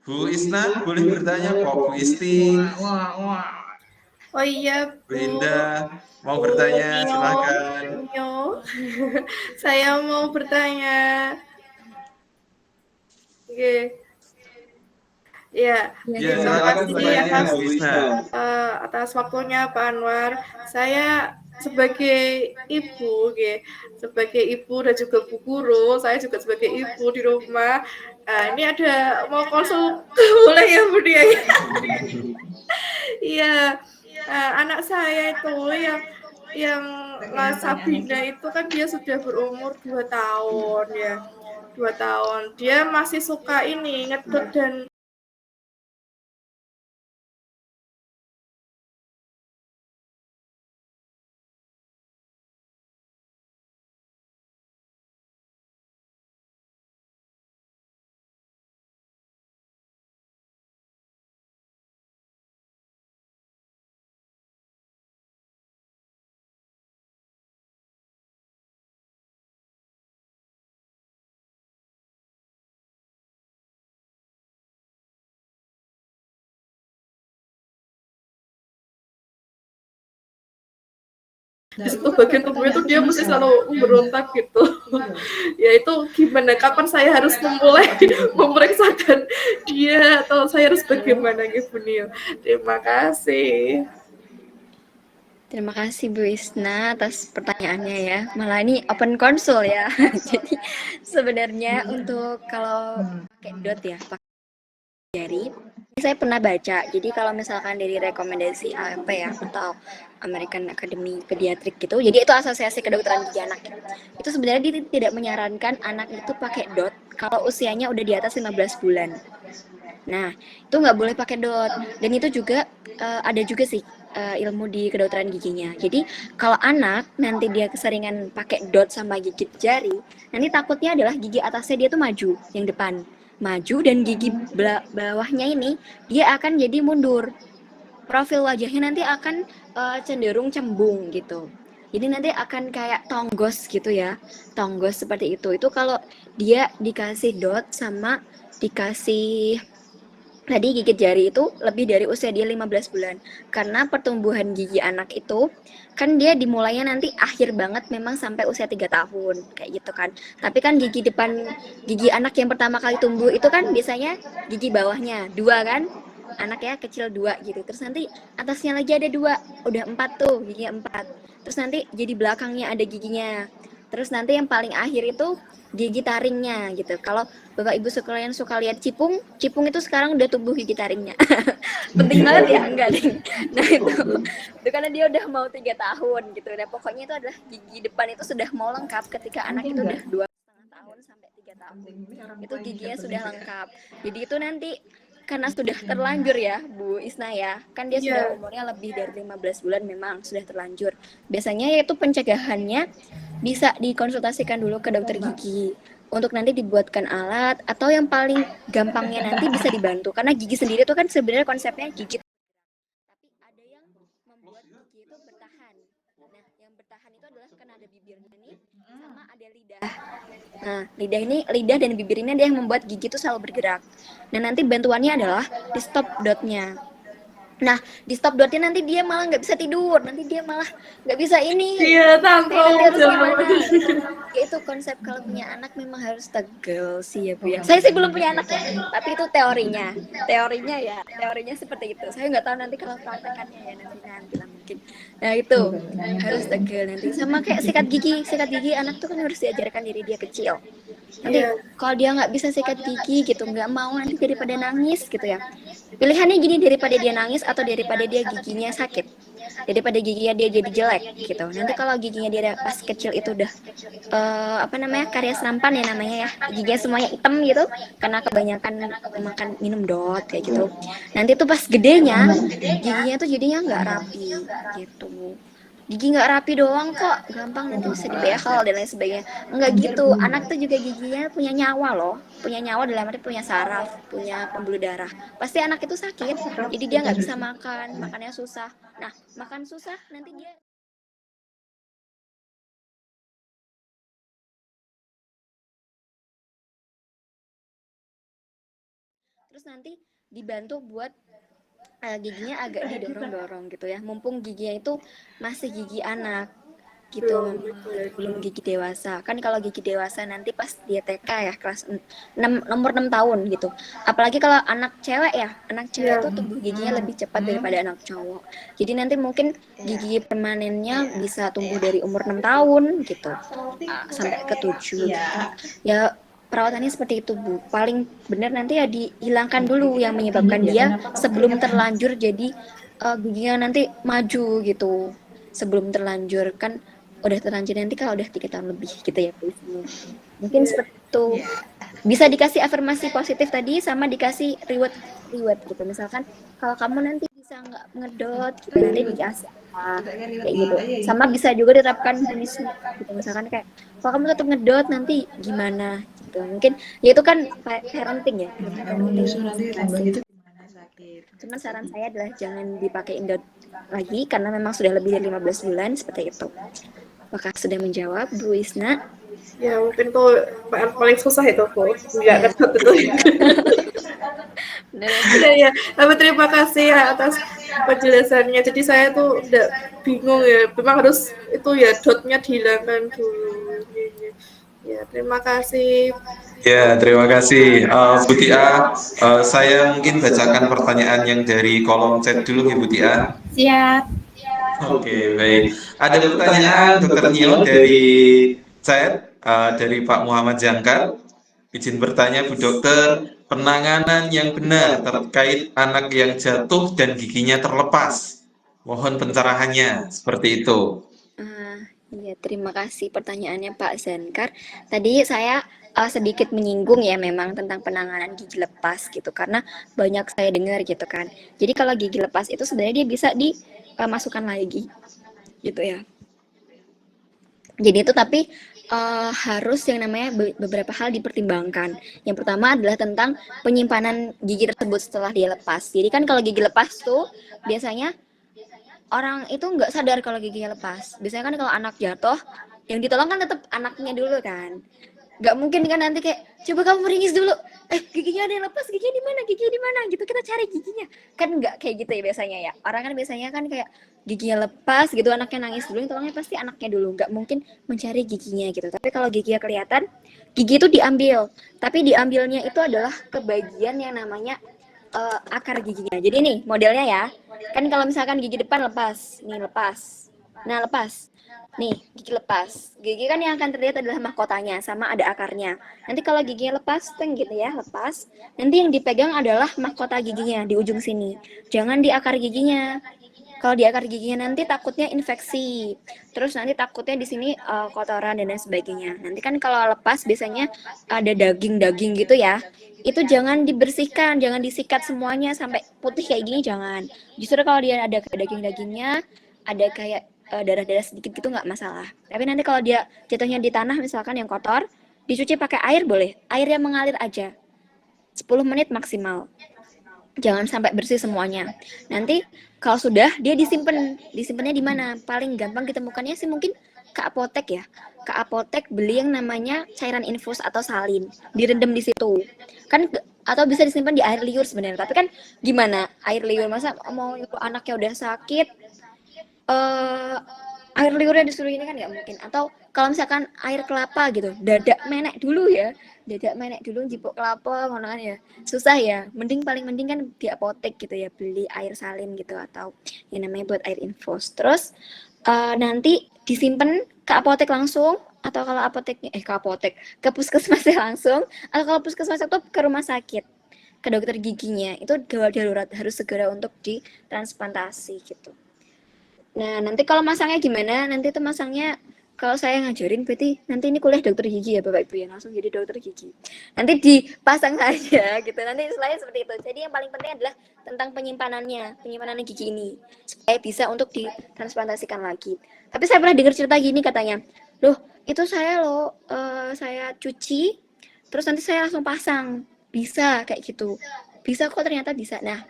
Bu Isna, boleh bertanya kok Bu Isti? Oh iya, Bu Indah, mau bertanya, silakan. Saya mau bertanya. Oke. Ya, terima kasih atas waktunya Pak Anwar. Saya sebagai ibu, sebagai ibu dan juga bu guru, saya juga sebagai ibu di rumah. Ini ada mau konsul, boleh ya Bu Dia? Iya, anak saya itu yang Sabina itu kan dia sudah berumur 2 tahun ya, 2 tahun. Dia masih suka ini ngedut dan di situ bagian tubuh itu dia mesti selalu berontak gitu. Ya itu gimana? Kapan saya harus memulai memeriksakan dia atau saya harus bagaimana gitu Nio? Terima kasih. Terima kasih Bu Isna atas pertanyaannya ya. Malah ini open konsul ya. Jadi sebenarnya untuk kalau pakai dot ya, pakai jari, Saya pernah baca, jadi kalau misalkan dari rekomendasi AMP ya, atau American Academy Pediatric gitu, jadi itu Asosiasi Kedokteran Gigi Anak. Itu sebenarnya dia tidak menyarankan anak itu pakai dot kalau usianya udah di atas 15 bulan. Nah, itu nggak boleh pakai dot. Dan itu juga ada juga sih ilmu di kedokteran giginya. Jadi kalau anak nanti dia keseringan pakai dot sama gigit jari, nanti takutnya adalah gigi atasnya dia tuh maju, yang depan maju, dan gigi bawahnya ini dia akan jadi mundur. Profil wajahnya nanti akan cenderung cembung gitu. Jadi nanti akan kayak tonggos gitu ya. Tonggos seperti itu. Itu kalau dia dikasih dot sama dikasih tadi gigit jari itu lebih dari usia dia 15 bulan. Karena pertumbuhan gigi anak itu kan dia dimulainya nanti akhir banget memang sampai usia 3 tahun kayak gitu kan. Tapi kan gigi depan gigi anak yang pertama kali tumbuh itu kan biasanya gigi bawahnya 2 kan. Anak ya kecil 2 gitu. Terus nanti atasnya lagi ada 2, udah 4 tuh, giginya 4. Terus nanti jadi belakangnya ada giginya. Terus nanti yang paling akhir itu gigi taringnya gitu. Kalau Bapak Ibu sekalian suka lihat cipung itu sekarang udah tumbuh gigi taringnya. Penting banget ya, enggak deh. Nah itu karena dia udah mau 3 tahun gitu. Nah pokoknya itu adalah gigi depan itu sudah mau lengkap ketika anak itu udah 2,5 tahun sampai 3 tahun. Itu giginya sudah lengkap. Jadi itu nanti karena sudah terlanjur ya Bu Isna ya, kan dia sudah umurnya lebih dari 15 bulan memang sudah terlanjur. Biasanya yaitu pencegahannya bisa dikonsultasikan dulu ke dokter gigi untuk nanti dibuatkan alat, atau yang paling gampangnya nanti bisa dibantu karena gigi sendiri itu kan sebenarnya konsepnya gigit, tapi ada yang membuat gigi itu bertahan. Nah yang bertahan itu adalah kan ada bibirnya nih sama ada lidah. Nah lidah dan bibir ini dia yang membuat gigi itu selalu bergerak. Nah nanti bantuannya adalah di stop dotnya. Nah di stop dotnya nanti dia malah nggak bisa tidur, nanti dia malah nggak bisa ini. Iya, nanti harus gimana? Ya itu konsep kalau punya anak memang harus tegel sih ya Bu ya. Saya sih belum punya anak ya, tapi itu teorinya seperti itu. Saya nggak tahu nanti kalau praktekannya ya nanti lah mungkin. Nah itu harus tegel nanti. Sama kayak sikat gigi anak tuh kan harus diajarkan dari dia kecil. Nanti kalau dia nggak bisa sikat gigi gitu, nggak mau, nanti daripada nangis gitu ya. Pilihannya gini, daripada dia nangis atau daripada dia giginya sakit, daripada giginya dia jadi jelek gitu. Nanti kalau giginya dia pas kecil itu udah karies rampan ya namanya ya, giginya semuanya hitam gitu karena kebanyakan makan minum dot kayak gitu. Nanti tuh pas gedenya giginya tuh jadinya nggak rapi gitu. Gigi nggak rapi doang kok, gampang nanti bisa dibehel dan lain sebagainya. Enggak gitu, anak tuh juga giginya punya nyawa loh, punya nyawa dalam arti punya saraf, punya pembuluh darah. Pasti anak itu sakit, jadi dia nggak bisa makannya susah. Nah makan susah nanti dia terus nanti dibantu buat giginya agak didorong-dorong gitu ya, mumpung giginya itu masih gigi anak gitu, belum gigi dewasa. Kan kalau gigi dewasa nanti pas dia TK ya, kelas 6 tahun gitu. Apalagi kalau anak cewek ya, anak cewek itu tumbuh giginya lebih cepat daripada anak cowok. Jadi nanti mungkin gigi permanennya bisa tumbuh dari umur 6 tahun gitu sampai ke 7 ya. Perawatannya seperti itu Bu, paling benar nanti ya dihilangkan dulu yang menyebabkan dia sebelum terlanjur jadi giginya nanti maju gitu. Sebelum terlanjur, kan udah terlanjur nanti kalau udah 3 tahun lebih gitu ya Bu. Mungkin seperti itu. Bisa dikasih afirmasi positif tadi sama dikasih reward gitu. Misalkan kalau kamu nanti bisa nggak ngedot gitu, nanti dikasih kayak gitu. Sama bisa juga diterapkan punishment gitu. Misalkan kayak kalau kamu tetap ngedot nanti gimana gitu. Mungkin ya itu kan parenting ya. Cuman saran saya adalah jangan dipakai dot lagi karena memang sudah lebih dari 15 bulan seperti itu. Apakah sudah menjawab Bu Isna? Ya mungkin tuh paling susah itu Bu, nggak ngedot itu. Ya, tapi terima kasih ya atas penjelasannya. Jadi saya tuh udah bingung ya, memang harus itu ya dotnya dihilangkan dulu. Ya terima kasih. Ya, terima kasih Bu Tia. Saya mungkin bacakan pertanyaan yang dari kolom chat dulu ya Bu Tia. Siap. Oke, baik. Ada pertanyaan Dokter Nio dari chat dari Pak Muhammad Jangkar. Izin bertanya Bu Dokter, penanganan yang benar terkait anak yang jatuh dan giginya terlepas. Mohon pencerahannya, seperti itu. Iya, terima kasih pertanyaannya Pak Zankar. Tadi saya sedikit menyinggung ya memang tentang penanganan gigi lepas gitu, karena banyak saya dengar gitu kan. Jadi kalau gigi lepas itu sebenarnya dia bisa dimasukkan lagi gitu ya. Jadi itu tapi harus yang namanya beberapa hal dipertimbangkan. Yang pertama adalah tentang penyimpanan gigi tersebut setelah dia lepas. Jadi kan kalau gigi lepas tuh biasanya orang itu nggak sadar kalau giginya lepas. Biasanya kan kalau anak jatuh, yang ditolong kan tetap anaknya dulu kan. Nggak mungkin kan nanti kayak, coba kamu meringis dulu. Giginya ada yang lepas, giginya di mana? Giginya di mana? Gitu kita cari giginya. Kan nggak kayak gitu ya biasanya ya. Orang kan biasanya kan kayak giginya lepas gitu, anaknya nangis dulu, yang tolongnya pasti anaknya dulu. Nggak mungkin mencari giginya gitu. Tapi kalau giginya kelihatan, gigi itu diambil. Tapi diambilnya itu adalah kebagian yang namanya akar giginya. Jadi nih modelnya ya. Kan kalau misalkan gigi depan lepas, nih lepas. Nah, lepas. Nih, gigi lepas. Gigi kan yang akan terlihat adalah mahkotanya sama ada akarnya. Nanti kalau giginya lepas, teng gitu ya, lepas. Nanti yang dipegang adalah mahkota giginya di ujung sini. Jangan di akar giginya. Kalau di akar giginya nanti takutnya infeksi. Terus nanti takutnya di sini kotoran dan lain sebagainya. Nanti kan kalau lepas biasanya ada daging-daging gitu ya. Itu jangan dibersihkan, jangan disikat semuanya sampai putih kayak gini, jangan. Justru kalau dia ada daging-dagingnya, ada kayak darah-darah sedikit gitu nggak masalah. Tapi nanti kalau dia jatuhnya di tanah misalkan yang kotor, dicuci pakai air boleh. Air yang mengalir aja. 10 menit maksimal. Jangan sampai bersih semuanya. Nanti kalau sudah dia disimpannya di mana? Paling gampang ditemukannya sih mungkin ke apotek ya. Ke apotek beli yang namanya cairan infus atau salin, direndam di situ. Kan atau bisa disimpan di air liur sebenarnya. Tapi kan gimana? Air liur masa mau anaknya udah sakit air liurnya disuruh ini kan nggak mungkin. Atau kalau misalkan air kelapa gitu, dadak menek dulu ya, dadak menek dulu jipuk kelapa ngono kan ya, susah ya. Paling mending kan di apotek gitu ya, beli air salin gitu atau yang namanya buat air infus. Terus nanti disimpan ke apotek langsung, atau kalau apoteknya ke puskesmasnya langsung, atau kalau puskesmas itu ke rumah sakit, ke dokter giginya. Itu gawat darurat, harus segera untuk ditransplantasi gitu. Nah, nanti kalau masangnya gimana? Nanti itu masangnya kalau saya ngajarin berarti nanti ini kuliah dokter gigi ya Bapak Ibu ya, langsung jadi dokter gigi. Nanti dipasang saja gitu. Nanti selain seperti itu. Jadi yang paling penting adalah tentang penyimpanan gigi ini supaya bisa untuk ditransplantasikan lagi. Tapi saya pernah dengar cerita gini katanya, loh itu saya cuci terus nanti saya langsung pasang. Bisa kayak gitu. Bisa kok, ternyata bisa. Nah,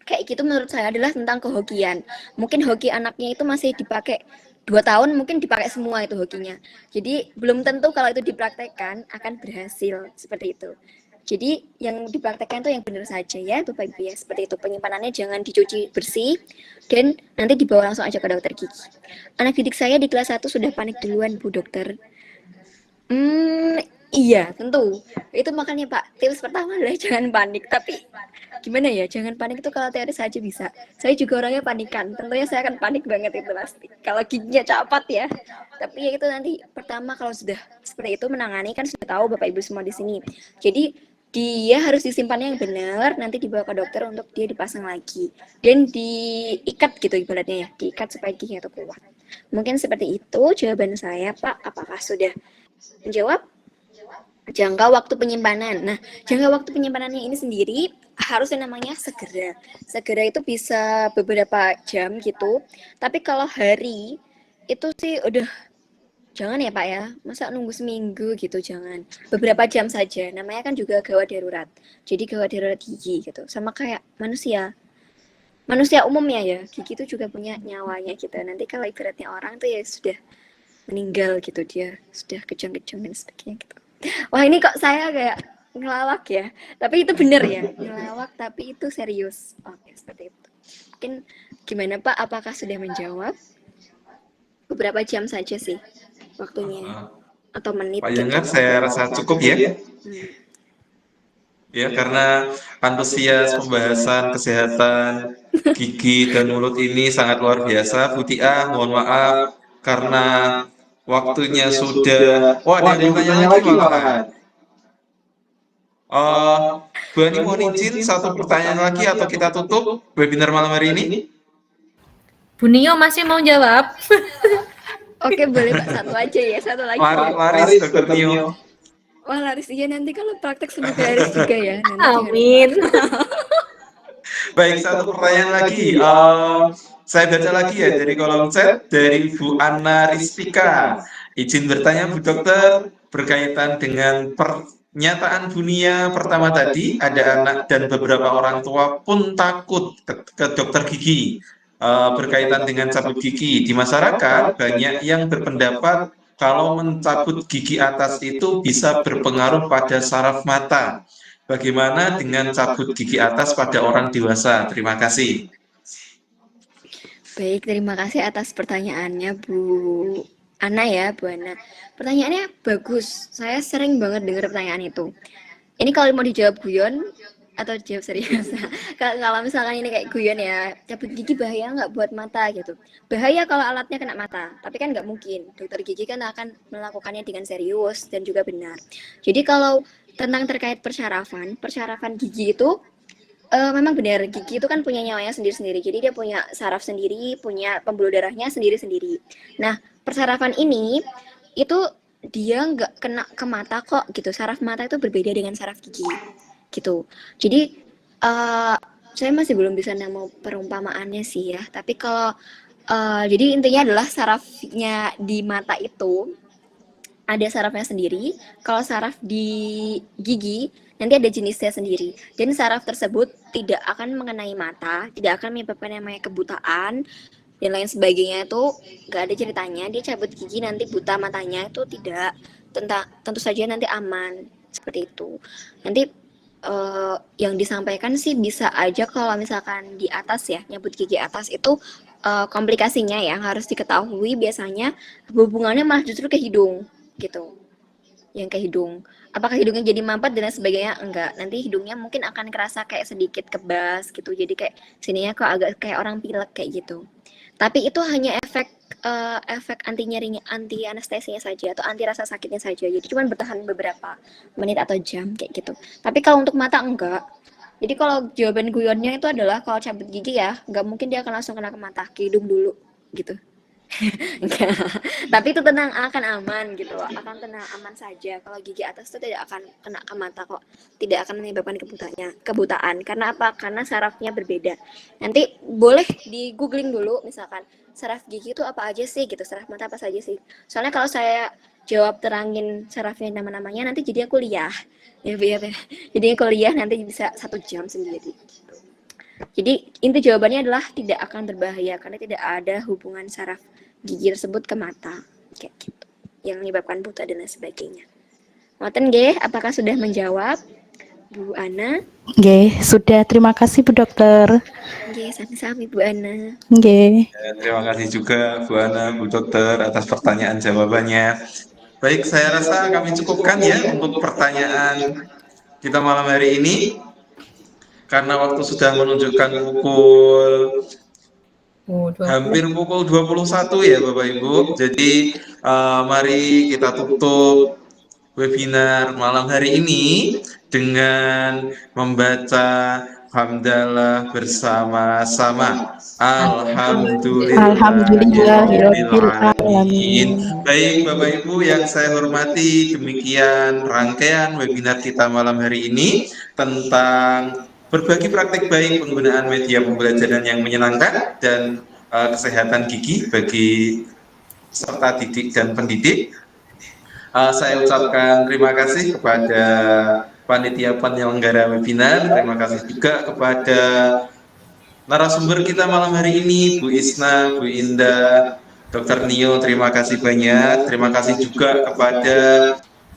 kayak gitu menurut saya adalah tentang kehokian. Mungkin hoki anaknya itu masih dipakai 2 tahun, mungkin dipakai semua itu hokinya. Jadi belum tentu kalau itu dipraktekkan akan berhasil seperti itu. Jadi yang dipraktekkan itu yang benar saja ya Bapak Ibu ya. Seperti itu, penyimpanannya jangan dicuci bersih dan nanti dibawa langsung aja ke dokter gigi. Anak didik saya di kelas 1 sudah panik duluan Bu Dokter. Iya, tentu. Itu makanya Pak, tips pertama adalah jangan panik. Tapi gimana ya, jangan panik itu kalau teori saja bisa. Saya juga orangnya panikan. Tentunya saya akan panik banget itu pasti. Kalau giginya copot ya. Tapi ya itu nanti pertama kalau sudah seperti itu menangani kan sudah tahu Bapak Ibu semua di sini. Jadi dia harus disimpannya yang benar, nanti dibawa ke dokter untuk dia dipasang lagi. Dan diikat gitu ibaratnya ya, diikat supaya giginya itu kuat. Mungkin seperti itu jawaban saya Pak. Apakah sudah menjawab? Jangka waktu penyimpanan. Nah, jangka waktu penyimpanannya ini sendiri harusnya namanya segera. Segera itu bisa beberapa jam gitu. Tapi kalau hari itu sih udah jangan ya Pak ya. Masa nunggu seminggu gitu, jangan. Beberapa jam saja. Namanya kan juga gawat darurat. Jadi gawat darurat gigi gitu. Sama kayak manusia. Manusia umumnya ya. Gigi itu juga punya nyawanya gitu. Nanti kalau ibaratnya orang tuh ya sudah meninggal gitu, dia sudah kejang-kejang dan sebagainya gitu. Wah, ini kok saya kayak ngelawak ya. Tapi itu benar ya, ngelawak tapi itu serius. Oke, seperti itu. Mungkin gimana Pak, apakah sudah menjawab? Beberapa jam saja sih waktunya. Atau menit. Pak Zankar, saya rasa cukup ya. Ya, karena antusias pembahasan kesehatan gigi dan mulut ini sangat luar biasa. Bu Tia, mohon maaf karena waktunya sudah. Oh, ada yang bertanya lagi malahan. Bu Ani mohon izin satu pertanyaan lagi atau kita tutup webinar malam hari ini? Bu Nio masih mau jawab? Oke, boleh Pak, satu aja ya, satu lagi. Laris, Dr. Nio. Wah, Laris, iya nanti kalau praktek semoga Laris juga ya. Nanti Amin. Baik, satu pertanyaan lagi. Saya baca lagi ya dari kolom chat dari Bu Anna Rizpika. Izin bertanya Bu Dokter, berkaitan dengan pernyataan Bu Nia pertama tadi, ada anak dan beberapa orang tua pun takut ke dokter gigi berkaitan dengan cabut gigi. Di masyarakat banyak yang berpendapat kalau mencabut gigi atas itu bisa berpengaruh pada saraf mata. Bagaimana dengan cabut gigi atas pada orang dewasa? Terima kasih. Baik, terima kasih atas pertanyaannya Bu Ana ya, Bu Ana. Pertanyaannya bagus. Saya sering banget dengar pertanyaan itu. Ini kalau mau dijawab guyon atau jawab serius. Kalau misalkan ini kayak guyon ya, cabut gigi bahaya nggak buat mata gitu. Bahaya kalau alatnya kena mata, tapi kan nggak mungkin. Dokter gigi kan akan melakukannya dengan serius dan juga benar. Jadi kalau tentang terkait persyarafan gigi itu memang benar, gigi itu kan punya nyawanya sendiri-sendiri. Jadi dia punya saraf sendiri, punya pembuluh darahnya sendiri-sendiri. Nah, persarafan ini itu dia nggak kena ke mata kok gitu. Saraf mata itu berbeda dengan saraf gigi gitu. Jadi saya masih belum bisa nemu perumpamaannya sih ya. Tapi kalau jadi intinya adalah sarafnya di mata itu ada sarafnya sendiri. Kalau saraf di gigi nanti ada jenisnya sendiri. Dan saraf tersebut tidak akan mengenai mata, tidak akan menyebabkan namanya kebutaan dan lain sebagainya. Itu nggak ada ceritanya. Dia cabut gigi nanti buta matanya, itu tidak. Tentu saja nanti aman seperti itu. Nanti yang disampaikan sih bisa aja kalau misalkan di atas ya, nyabut gigi atas itu komplikasinya yang harus diketahui biasanya hubungannya malah justru ke hidung gitu. Yang ke hidung. Apakah hidungnya jadi mampet dan lain sebagainya? Enggak. Nanti hidungnya mungkin akan kerasa kayak sedikit kebas gitu. Jadi kayak sininya kok agak kayak orang pilek kayak gitu. Tapi itu hanya efek anti nyerinya, anti anestesinya saja atau anti rasa sakitnya saja. Jadi cuma bertahan beberapa menit atau jam kayak gitu. Tapi kalau untuk mata enggak. Jadi kalau jawaban guyonnya itu adalah kalau cabut gigi ya, enggak mungkin dia akan langsung kena ke mata, ke hidung dulu gitu. Enggak. Tapi itu tenang, akan aman gitu loh. Akan tenang, aman saja. Kalau gigi atas itu tidak akan kena ke mata kok. Tidak akan menyebabkan kebutaan. Karena apa? Karena sarafnya berbeda. Nanti boleh di googling dulu misalkan saraf gigi itu apa aja sih gitu. Saraf mata apa saja sih. Soalnya kalau saya jawab terangin sarafnya nama-namanya nanti jadinya kuliah. Ya biar jadinya kuliah nanti bisa 1 jam sendiri. Jadi inti jawabannya adalah tidak akan berbahaya karena tidak ada hubungan saraf gigi tersebut ke mata kayak gitu yang menyebabkan buta dan lain sebagainya. Ngoten nggih, apakah sudah menjawab Bu Ana? Nggih, sudah. Terima kasih Bu Dokter. Nggih, sami-sami Bu Ana. Nggih. Terima kasih juga Bu Ana, Bu Dokter atas pertanyaan jawabannya. Baik, saya rasa kami cukupkan ya untuk pertanyaan kita malam hari ini. Karena waktu sudah menunjukkan hampir pukul 21 ya Bapak Ibu. Jadi mari kita tutup webinar malam hari ini dengan membaca hamdalah bersama-sama. Alhamdulillahirobbilalamin. Baik Bapak Ibu yang saya hormati, demikian rangkaian webinar kita malam hari ini tentang berbagi praktik baik penggunaan media pembelajaran yang menyenangkan dan kesehatan gigi bagi peserta didik dan pendidik. Saya ucapkan terima kasih kepada panitia penyelenggara webinar. Terima kasih juga kepada narasumber kita malam hari ini, Bu Isna, Bu Indah, Dr. Nio. Terima kasih banyak. Terima kasih juga kepada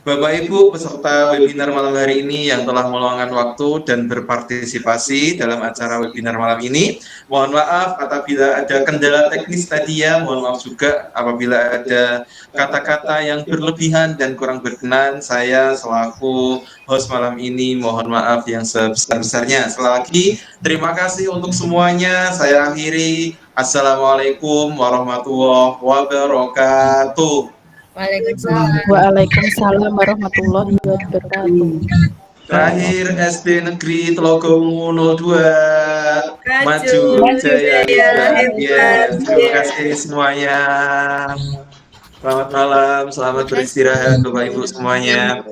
Bapak Ibu peserta webinar malam hari ini yang telah meluangkan waktu dan berpartisipasi dalam acara webinar malam ini. Mohon maaf apabila ada kendala teknis tadi ya, mohon maaf juga apabila ada kata-kata yang berlebihan dan kurang berkenan. Saya selaku host malam ini mohon maaf yang sebesar-besarnya. Sekali lagi terima kasih untuk semuanya. Saya akhiri. Assalamualaikum warahmatullahi wabarakatuh. Waalaikumsalam. Waalaikumsalam warahmatullahi wabarakatuh. Terakhir SD Negeri Telogomu 02 maju jaya ya. Terima kasih semuanya. Selamat malam, selamat beristirahat Bapak Ibu semuanya.